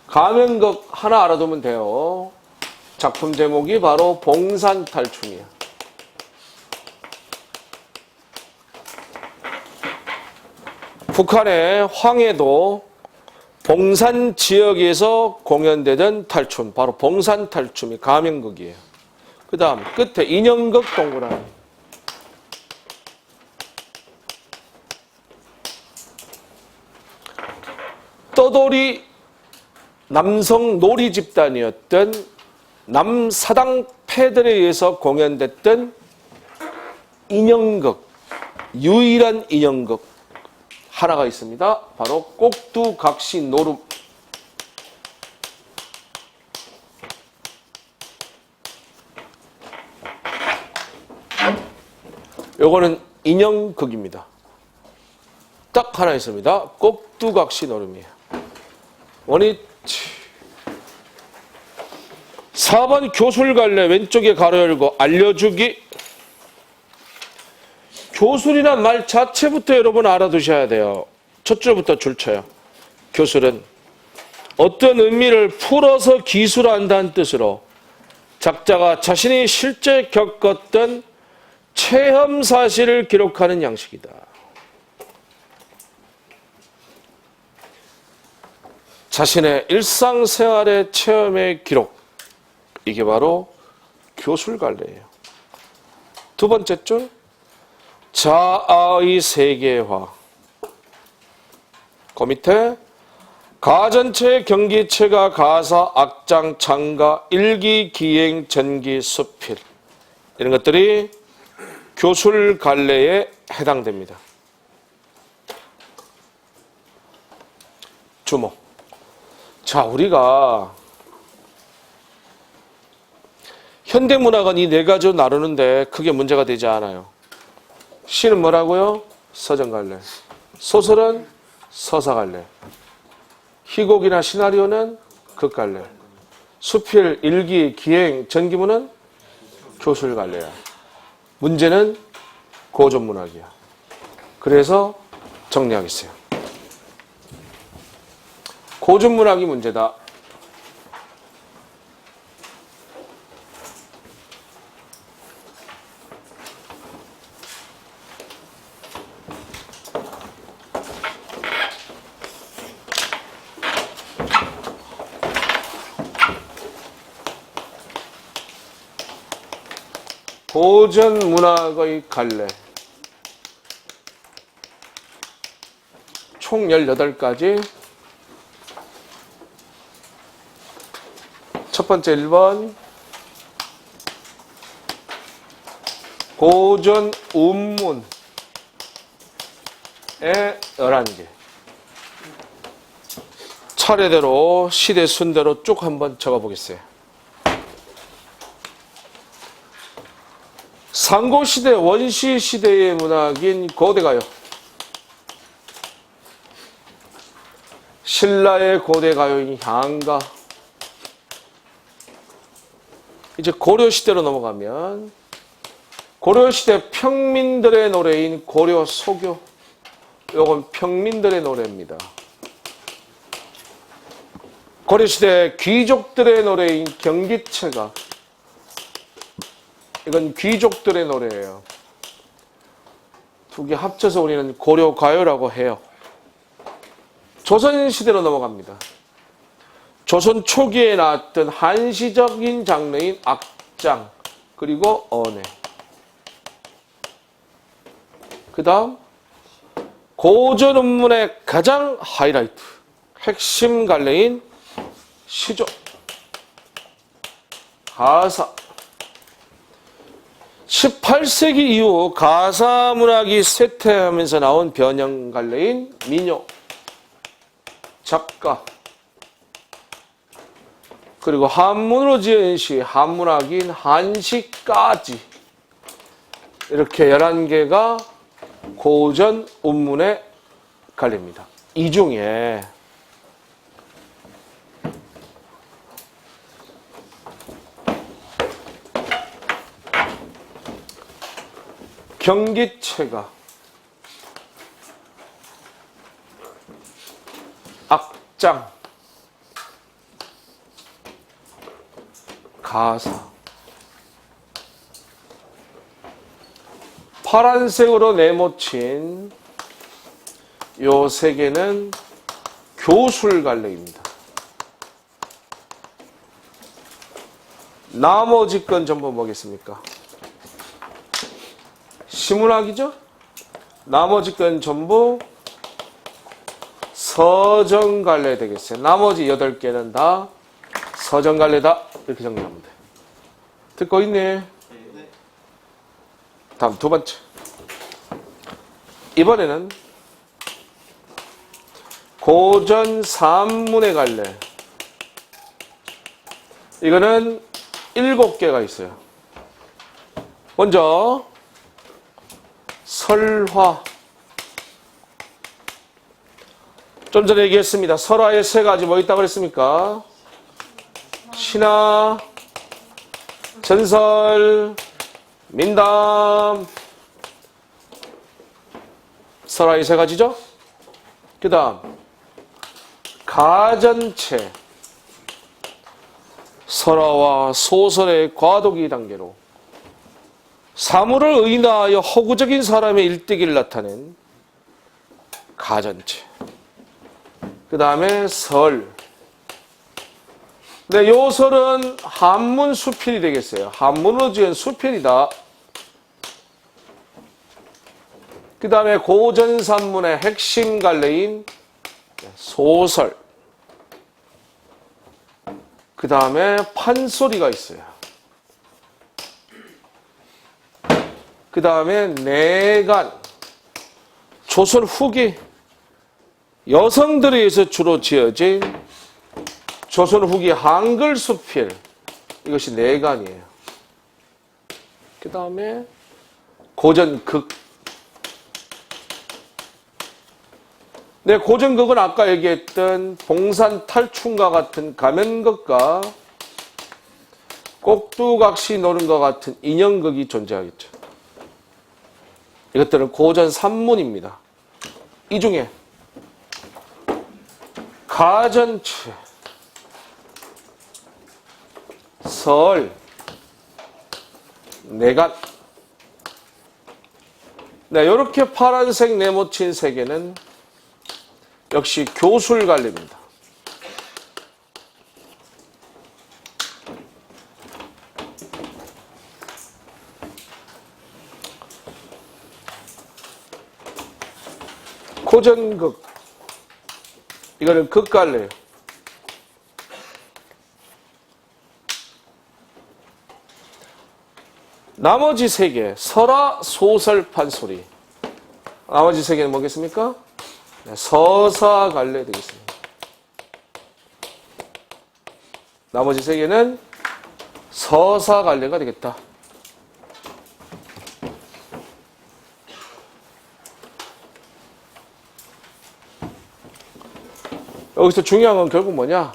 가면극 하나 알아두면 돼요. 작품 제목이 바로 봉산탈춤이야. 북한의 황해도 봉산 지역에서 공연되던 탈춤, 바로 봉산탈춤이 가면극이에요. 그 다음 끝에 인형극 동그라미. 떠돌이 남성 놀이 집단이었던 남사당패들에 의해서 공연됐던 인형극, 유일한 인형극 하나가 있습니다. 바로 꼭두각시 노름. 요거는 인형극입니다. 딱 하나 있습니다. 꼭두각시 노름이에요. 원위치. 4번 교술갈래 왼쪽에 가로 열고 알려주기. 교술이란 말 자체부터 여러분 알아두셔야 돼요. 첫 줄부터 줄쳐요. 교술은 어떤 의미를 풀어서 기술한다는 뜻으로 작자가 자신이 실제 겪었던 체험 사실을 기록하는 양식이다. 자신의 일상생활의 체험의 기록. 이게 바로 교술갈래예요. 두 번째 줄. 자아의 세계화. 그 밑에 가전체, 경기체가, 가사, 악장, 창가, 일기, 기행, 전기, 수필. 이런 것들이 교술갈래에 해당됩니다. 주목. 자, 우리가 현대문학은 이 네 가지로 나누는데 크게 문제가 되지 않아요. 시는 뭐라고요? 서정갈래. 소설은 서사갈래. 희곡이나 시나리오는 극갈래. 수필, 일기, 기행, 전기문은 교술갈래야. 문제는 고전문학이야. 그래서 정리하겠어요. 고전문학이 문제다. 고전문학의 갈래. 총 18가지. 첫 번째 1번 고전 운문의 11개. 차례대로 시대 순대로 쭉 한번 적어보겠어요. 상고시대 원시시대의 문학인 고대가요. 신라의 고대가요인 향가. 이제 고려시대로 넘어가면 고려시대 평민들의 노래인 고려소교. 요건 평민들의 노래입니다. 고려시대 귀족들의 노래인 경기체가. 이건 귀족들의 노래예요. 두 개 합쳐서 우리는 고려가요라고 해요. 조선시대로 넘어갑니다. 조선 초기에 나왔던 한시적인 장르인 악장, 그리고 언해. 그 다음 고전 운문의 가장 하이라이트, 핵심 갈래인 시조, 가사. 18세기 이후 가사 문학이 쇠퇴하면서 나온 변형 갈래인 민요, 작가. 그리고 한문으로 지은 시, 한문학인 한시까지. 이렇게 11개가 고전 운문에 갈립니다. 이 중에 경기체가, 악장, 가사. 파란색으로 네모친 요 세 개는 교술 갈래입니다. 나머지 건 전부 뭐겠습니까? 시문학이죠? 나머지 건 전부 서정갈래 되겠어요. 나머지 8개는 다 서정갈래다. 이렇게 정리하면 돼. 듣고 있네. 다음 두 번째. 이번에는 고전 산문의 갈래. 이거는 7개가 있어요. 먼저 설화. 좀 전에 얘기했습니다. 설화에 3가지 뭐 있다고 그랬습니까? 신화, 전설, 민담. 설화의 3가지죠? 그 다음 가전체. 설화와 소설의 과도기 단계로 사물을 의인화하여 허구적인 사람의 일대기를 나타낸 가전체. 그 다음에 설. 네, 요 설은 한문 수필이 되겠어요. 한문으로 지은 수필이다. 그 다음에 고전산문의 핵심 갈래인 소설. 그 다음에 판소리가 있어요. 그 다음에 내간. 조선 후기. 여성들에 의해서 주로 지어진 조선 후기 한글 수필. 이것이 내간이에요. 그 다음에 고전극. 네, 고전극은 아까 얘기했던 봉산탈춘과 같은 가면극과 꼭두각시 노는 것 같은 인형극이 존재하겠죠. 이것들은 고전 산문입니다. 이 중에 가전체, 설, 내간. 네, 이렇게 파란색 네모친 3개는 역시 교술 갈래입니다. 고전극. 이거는 극갈래예요. 나머지 세 개, 설화, 소설, 판소리. 나머지 세 개는 뭐겠습니까? 네, 서사, 갈래 되겠습니다. 나머지 세 개는 서사, 갈래가 되겠다. 여기서 중요한 건 결국 뭐냐?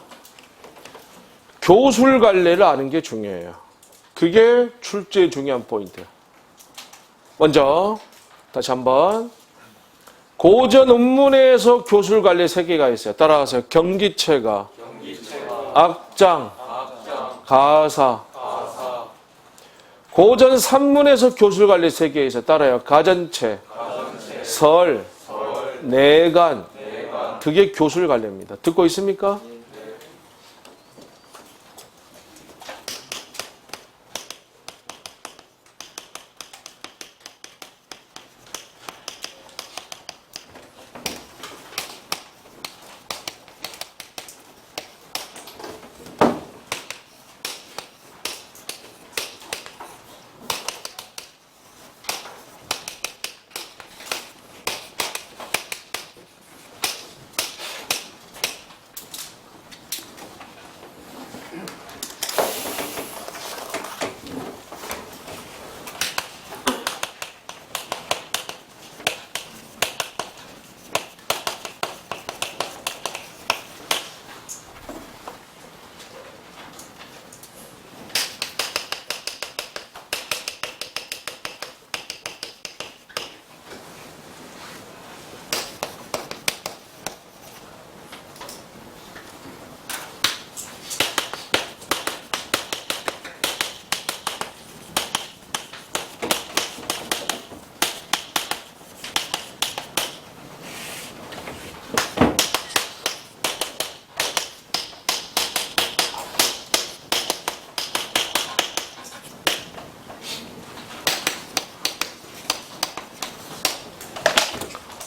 교술 갈래를 아는 게 중요해요. 그게 출제의 중요한 포인트예요. 먼저 다시 한번 고전 음문에서 교술 갈래 세 개가 있어요. 따라가세요. 경기체가, 악장, 가사. 고전 산문에서 교술 갈래 세 개 있어요. 따라요. 가전체, 설, 내간. 그게 교술 갈래입니다. 듣고 있습니까?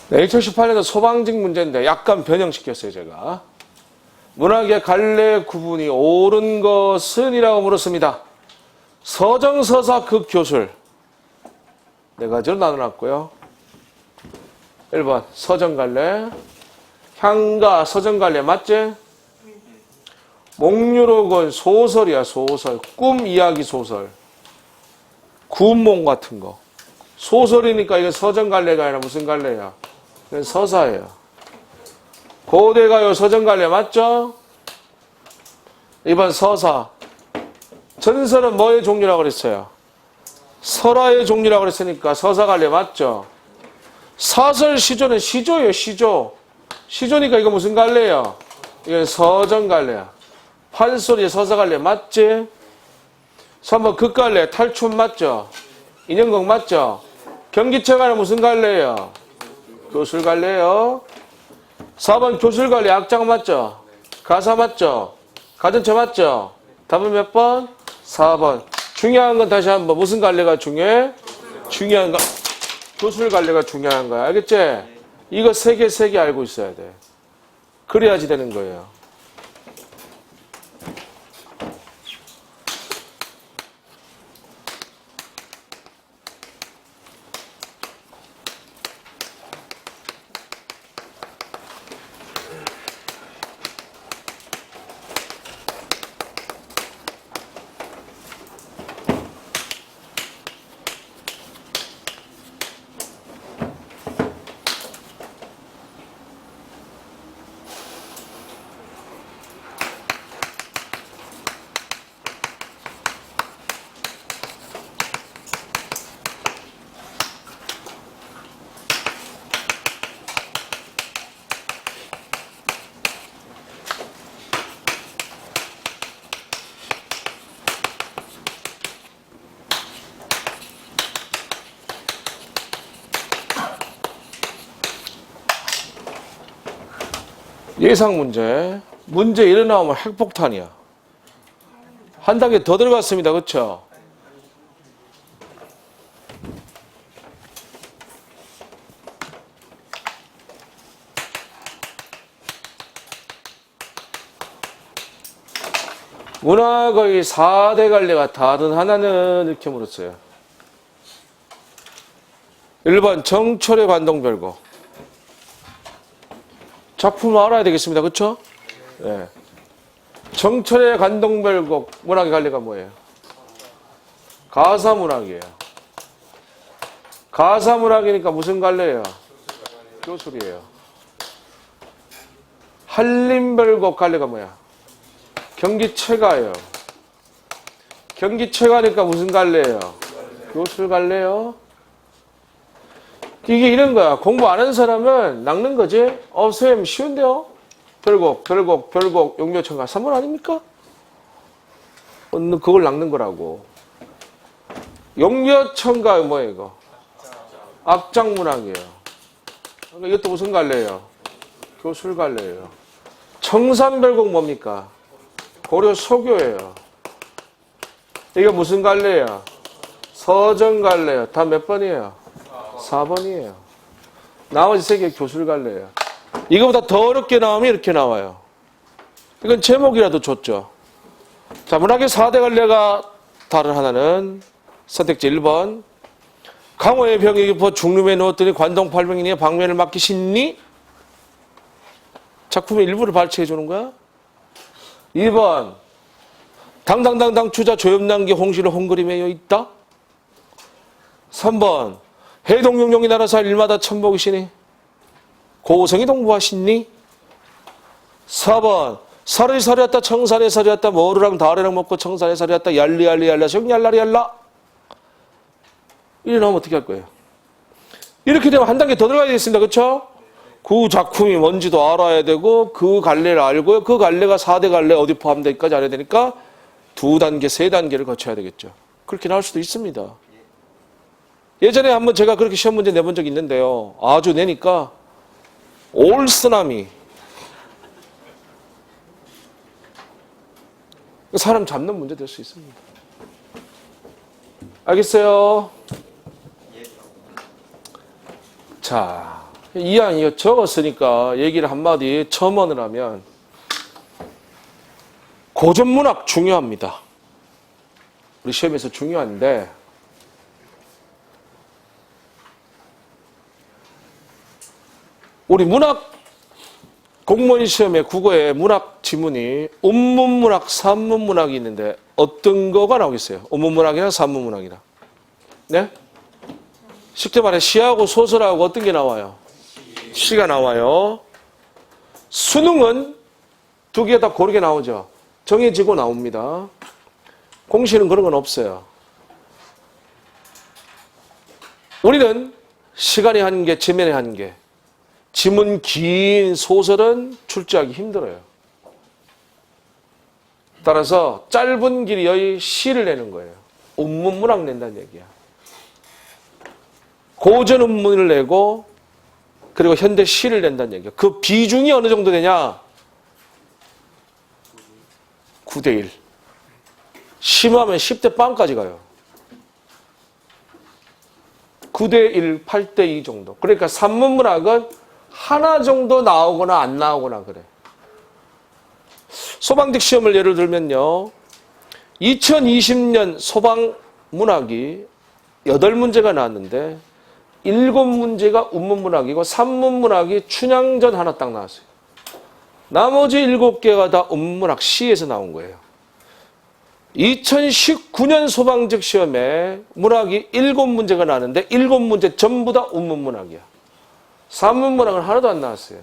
네, 2018년도 소방직 문제인데 약간 변형시켰어요, 제가. 문학의 갈래 구분이 옳은 것은? 이라고 물었습니다. 서정서사 극교술. 네 가지로 나눠놨고요. 1번, 서정갈래. 향가, 서정갈래, 맞지? 목유록은 소설이야, 소설. 꿈 이야기 소설. 구운몽 같은 거. 소설이니까 이건 서정갈래가 아니라 무슨 갈래야? 이건 서사예요. 고대가요 서정갈래 맞죠? 이번 서사. 전설은 뭐의 종류라고 그랬어요? 설화의 종류라고 그랬으니까 서사갈래 맞죠? 사설 시조는 시조예요, 시조. 시조니까 이거 무슨 갈래요? 이건 서정갈래야. 판소리 서사갈래 맞지? 3번 극갈래 탈춤 맞죠? 인형극 맞죠? 경기체가는 무슨 갈래예요? 교술 갈래요. 4번 교술 갈래 악장 맞죠? 가사 맞죠? 가전체 맞죠? 답은 몇 번? 4번. 중요한 건 다시 한번 무슨 갈래가 중요해? 중요한 거 교술 갈래가 중요한 거야. 알겠지? 이거 세 개 알고 있어야 돼. 그래야지 되는 거예요. 예상 문제. 문제 이래 나오면 핵폭탄이야. 한 단계 더 들어갔습니다. 그렇죠? 문학의 4대 갈래가 다른 하나는 이렇게 물었어요. 1번 정철의 관동별곡. 작품을 알아야 되겠습니다. 그렇죠? 네. 정철의 관동별곡 문학의 관리가 뭐예요? 가사문학이에요. 가사문학이니까 무슨 관례예요? 교술이에요. 한림별곡 관례가 뭐야? 경기체가예요. 경기체가니까 무슨 관례예요? 교술 관례요. 이게 이런 거야. 공부 안 하는 사람은 낚는 거지. 선생님 쉬운데요? 별곡, 용묘천가 3번 아닙니까? 그걸 낚는 거라고. 용묘천가 뭐예요 이거? 악장문학이에요. 그러니까 이것도 무슨 관례예요? 교술 관례예요. 청산별곡 뭡니까? 고려 소교예요. 이게 무슨 관례예요? 서정 관례예요. 다 몇 번이에요? 4번이에요. 나머지 3개 교술 관례예요. 이거보다 더 어렵게 나오면 이렇게 나와요. 이건 제목이라도 좋죠. 자, 문학의 4대 관례가 다른 하나는 선택지 1번. 강호의 병이 깊어 중룸에 누웠더니 관동팔명이니 방면을 맡기시니? 작품의 일부를 발췌해 주는 거야. 2번. 당당당당 주자 조엽난기 홍시를 홍그리 매여 있다. 3번. 해동용용이 나라사 일마다 천복이시니 고성이 동부하시니. 4번. 살이 살이었다 청산에 살이었다 머루랑 다래랑 먹고 청산에 살이었다 얄리얄리얄라 정얄라리얄라. 이래 나오면 어떻게 할 거예요? 이렇게 되면 한 단계 더 들어가야 되겠습니다. 그렇죠? 그 작품이 뭔지도 알아야 되고 그 갈래를 알고요. 그 갈래가 4대 갈래 어디 포함되기까지 알아야 되니까 2단계, 3단계를 거쳐야 되겠죠. 그렇게 나올 수도 있습니다. 예전에 한번 제가 그렇게 시험 문제 내본 적이 있는데요. 아주 내니까 올쓰나미. 사람 잡는 문제 될 수 있습니다. 알겠어요? 자, 이왕 적었으니까 얘기를 한마디 첨언을 하면 고전문학 중요합니다. 우리 시험에서 중요한데 우리 문학 공무원 시험에 국어에 문학 지문이 운문문학, 산문문학이 있는데 어떤 거가 나오겠어요? 운문문학이나 산문문학이나. 네? 쉽게 말해 시하고 소설하고 어떤 게 나와요? 시가 나와요. 수능은 2개 다 고르게 나오죠. 정해지고 나옵니다. 공시는 그런 건 없어요. 우리는 시간이 한계, 지면이 한계. 지문 긴 소설은 출제하기 힘들어요. 따라서 짧은 길이의 시를 내는 거예요. 운문문학 낸다는 얘기야. 고전 운문을 내고 그리고 현대 시를 낸다는 얘기야. 그 비중이 어느 정도 되냐? 9대1. 심하면 10대 빵까지 가요. 9대1, 8대2 정도. 그러니까 산문문학은 하나 정도 나오거나 안 나오거나 그래. 소방직 시험을 예를 들면요. 2020년 소방문학이 8문제가 나왔는데 7문제가 운문문학이고 3문문학이 춘향전 하나 딱 나왔어요. 나머지 7개가 다 운문문학 시에서 나온 거예요. 2019년 소방직 시험에 문학이 7문제가 나왔는데 7문제 전부 다 운문문학이야. 산문문학은 하나도 안 나왔어요.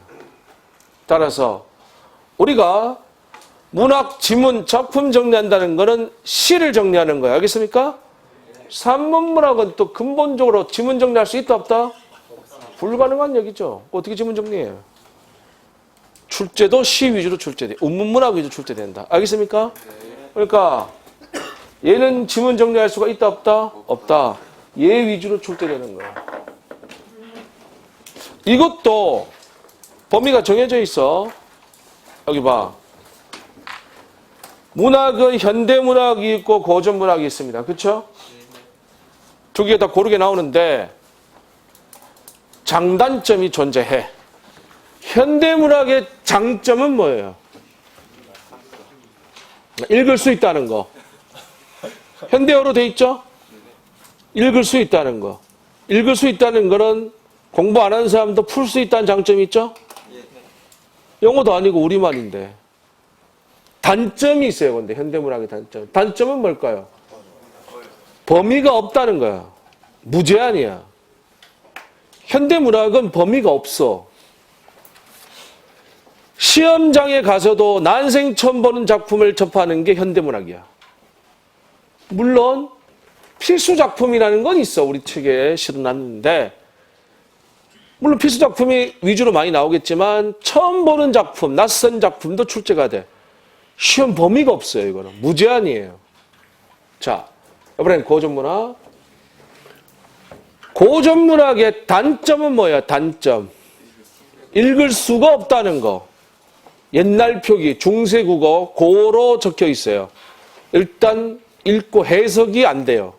따라서 우리가 문학, 지문, 작품 정리한다는 것은 시를 정리하는 거예요. 알겠습니까? 산문문학은 또 근본적으로 지문 정리할 수 있다 없다? 불가능한 얘기죠. 어떻게 지문 정리해요? 출제도 시 위주로 출제돼. 운문문학 위주로 출제된다. 알겠습니까? 그러니까 얘는 지문 정리할 수가 있다 없다? 없다. 얘 위주로 출제되는 거예요. 이것도 범위가 정해져 있어. 여기 봐. 문학은 현대문학이 있고 고전문학이 있습니다. 그렇죠? 2개 다 고르게 나오는데 장단점이 존재해. 현대문학의 장점은 뭐예요? 읽을 수 있다는 거. 현대어로 돼 있죠? 읽을 수 있다는 거. 읽을 수 있다는 거는 공부 안 하는 사람도 풀 수 있다는 장점이 있죠? 영어도 아니고 우리말인데. 단점이 있어요, 근데 현대문학의 단점. 단점은 뭘까요? 범위가 없다는 거야. 무제한이야. 현대문학은 범위가 없어. 시험장에 가서도 난생 처음 보는 작품을 접하는 게 현대문학이야. 물론 필수 작품이라는 건 있어. 우리 책에 실어놨는데 물론 필수 작품이 위주로 많이 나오겠지만 처음 보는 작품, 낯선 작품도 출제가 돼. 시험 범위가 없어요. 이거는 무제한이에요. 자, 이번엔 고전문학. 고전문학의 단점은 뭐야? 단점. 읽을 수가 없다는 거. 옛날 표기, 중세국어, 고로 적혀 있어요. 일단 읽고 해석이 안 돼요.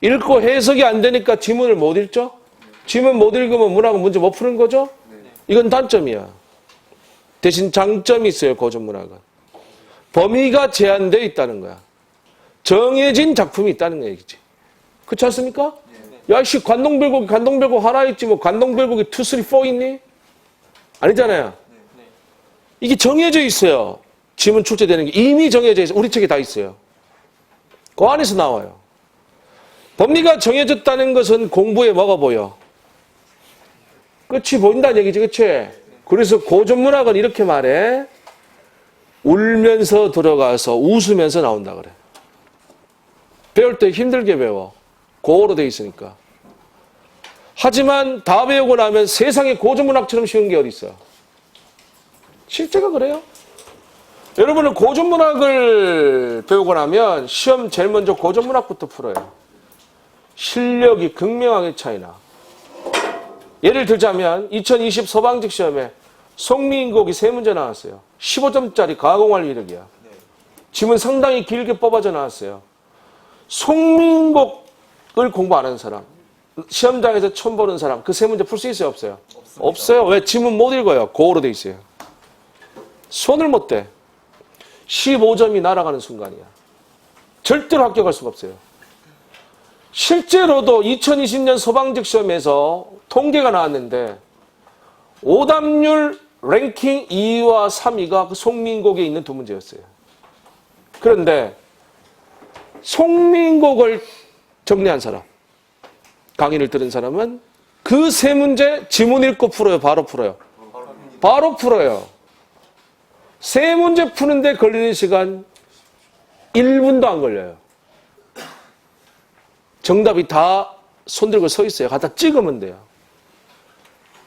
읽고 해석이 안 되니까 지문을 못 읽죠? 지문 못 읽으면 문학은 문제 못 푸는 거죠? 이건 단점이야. 대신 장점이 있어요, 고전문학은. 범위가 제한되어 있다는 거야. 정해진 작품이 있다는 얘기지. 그렇지 않습니까? 야, 씨, 관동별곡 하나 있지, 뭐, 관동별곡이 2, 3, 4 있니? 아니잖아요. 이게 정해져 있어요. 지문 출제되는 게 이미 정해져 있어요. 우리 책에 다 있어요. 그 안에서 나와요. 범위가 정해졌다는 것은 공부에 뭐가 보여? 끝이 보인다는 얘기지, 그치? 그래서 고전문학은 이렇게 말해. 울면서 들어가서 웃으면서 나온다 그래. 배울 때 힘들게 배워. 고어로 돼 있으니까. 하지만 다 배우고 나면 세상에 고전문학처럼 쉬운 게 어디 있어? 실제가 그래요. 여러분은 고전문학을 배우고 나면 시험 제일 먼저 고전문학부터 풀어요. 실력이 극명하게 차이나. 예를 들자면 2020 서방직 시험에 송미인곡이 3문제 나왔어요. 15점짜리 가공활 위력이야. 지문 상당히 길게 뽑아져 나왔어요. 송미인곡을 공부 안 하는 사람, 시험장에서 처음 보는 사람, 그 3문제 풀 수 있어요? 없어요? 없습니다. 없어요. 왜? 지문 못 읽어요. 고어로 돼 있어요. 손을 못 대. 15점이 날아가는 순간이야. 절대로 합격할 수가 없어요. 실제로도 2020년 서방직 시험에서 통계가 나왔는데 오답률 랭킹 2위와 3위가 그 송민곡에 있는 2문제였어요. 그런데 송민곡을 정리한 사람, 강의를 들은 사람은 그 3문제 지문 읽고 풀어요? 바로 풀어요? 바로 풀어요. 3문제 푸는데 걸리는 시간 1분도 안 걸려요. 정답이 다 손들고 서 있어요. 갖다 찍으면 돼요.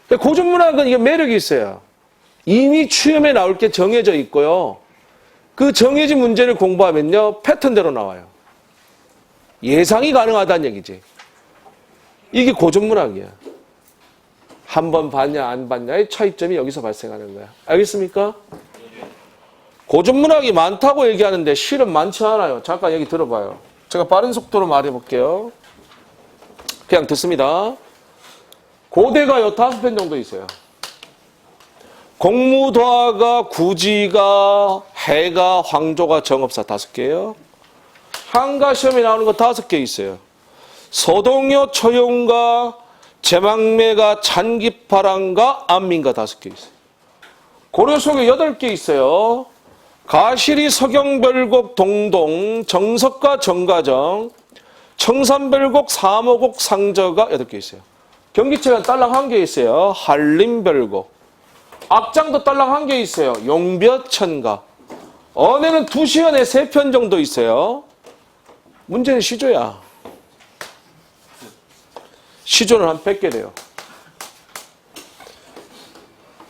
고전문학은 이게 매력이 있어요. 이미 취임에 나올 게 정해져 있고요. 그 정해진 문제를 공부하면요, 패턴대로 나와요. 예상이 가능하다는 얘기지. 이게 고전문학이야. 한 번 봤냐 안 봤냐의 차이점이 여기서 발생하는 거야. 알겠습니까? 고전문학이 많다고 얘기하는데 실은 많지 않아요. 잠깐 얘기 들어봐요. 제가 빠른 속도로 말해볼게요. 그냥 듣습니다. 고대가요 5편 정도 있어요. 공무도화가, 구지가, 해가, 황조가, 정업사 5개예요. 한가 시험에 나오는 거 5개 있어요. 서동요, 처용가, 제망매가, 찬기파랑가, 안민가 5개 있어요. 고려 속에 8개 있어요. 가실이, 서경별곡, 동동, 정석가, 정가정, 청산별곡, 사모곡, 상저가 8개 있어요. 경기책은 딸랑 1개 있어요. 한림별곡. 악장도 딸랑 1개 있어요. 용벼천가. 언해는 2시간에 3편 정도 있어요. 문제는 시조야. 시조는 한 100개 돼요.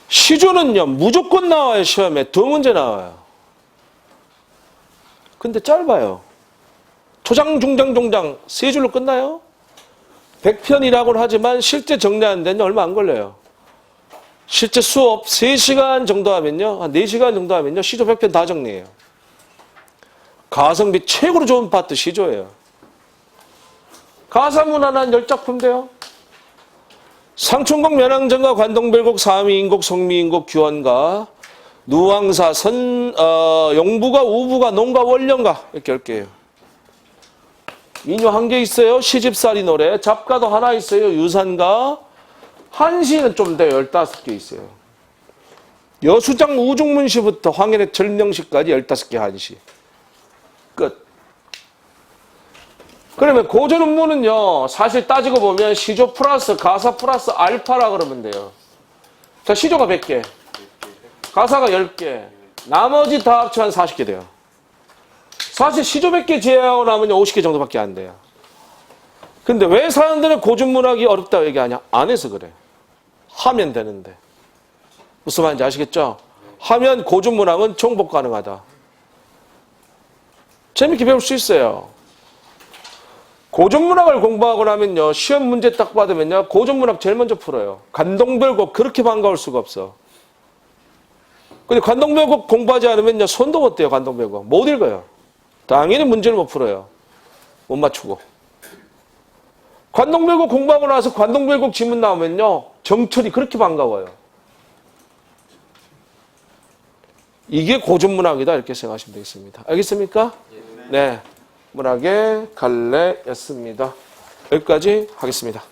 시조는요, 무조건 나와요. 시험에 2문제 나와요. 근데 짧아요. 초장, 중장, 종장 3줄로 끝나요. 100편이라고는 하지만 실제 정리하는 데는 얼마 안 걸려요. 실제 수업 3시간 정도 하면요, 한 4시간 정도 하면요, 시조 100편 다 정리해요. 가성비 최고로 좋은 파트 시조예요. 가사문화는 한 10작품 돼요. 상춘곡, 면왕정가, 관동별곡, 사미인곡, 송미인곡, 규환가, 누왕사, 용부가, 우부가, 농가, 원령가 이렇게 10개예요. 민요 한 개 있어요. 시집살이 노래. 잡가도 하나 있어요. 유산가. 한시는 좀 돼요. 15개 있어요. 여수장 우중문시부터 황현의 절명시까지 15개 한시. 끝. 그러면 고전음문은요. 사실 따지고 보면 시조 플러스 가사 플러스 알파라 그러면 돼요. 자, 시조가 100개. 가사가 10개. 나머지 다 합치면 40개 돼요. 사실 시조 100개 제외하고 나면 50개 정도밖에 안 돼요. 근데 왜 사람들은 고전문학이 어렵다고 얘기하냐? 안 해서 그래. 하면 되는데. 무슨 말인지 아시겠죠? 하면 고전문학은 정복 가능하다. 재밌게 배울 수 있어요. 고전문학을 공부하고 나면요. 시험 문제 딱 받으면요. 고전문학 제일 먼저 풀어요. 관동별곡 그렇게 반가울 수가 없어. 근데 관동별곡 공부하지 않으면요. 손도 못 대요. 관동별곡. 못 읽어요. 당연히 문제를 못 풀어요. 못 맞추고. 관동별곡 공부하고 나서 관동별곡 지문 나오면요. 정철이 그렇게 반가워요. 이게 고전문학이다 이렇게 생각하시면 되겠습니다. 알겠습니까? 네. 문학의 갈래였습니다. 여기까지 하겠습니다.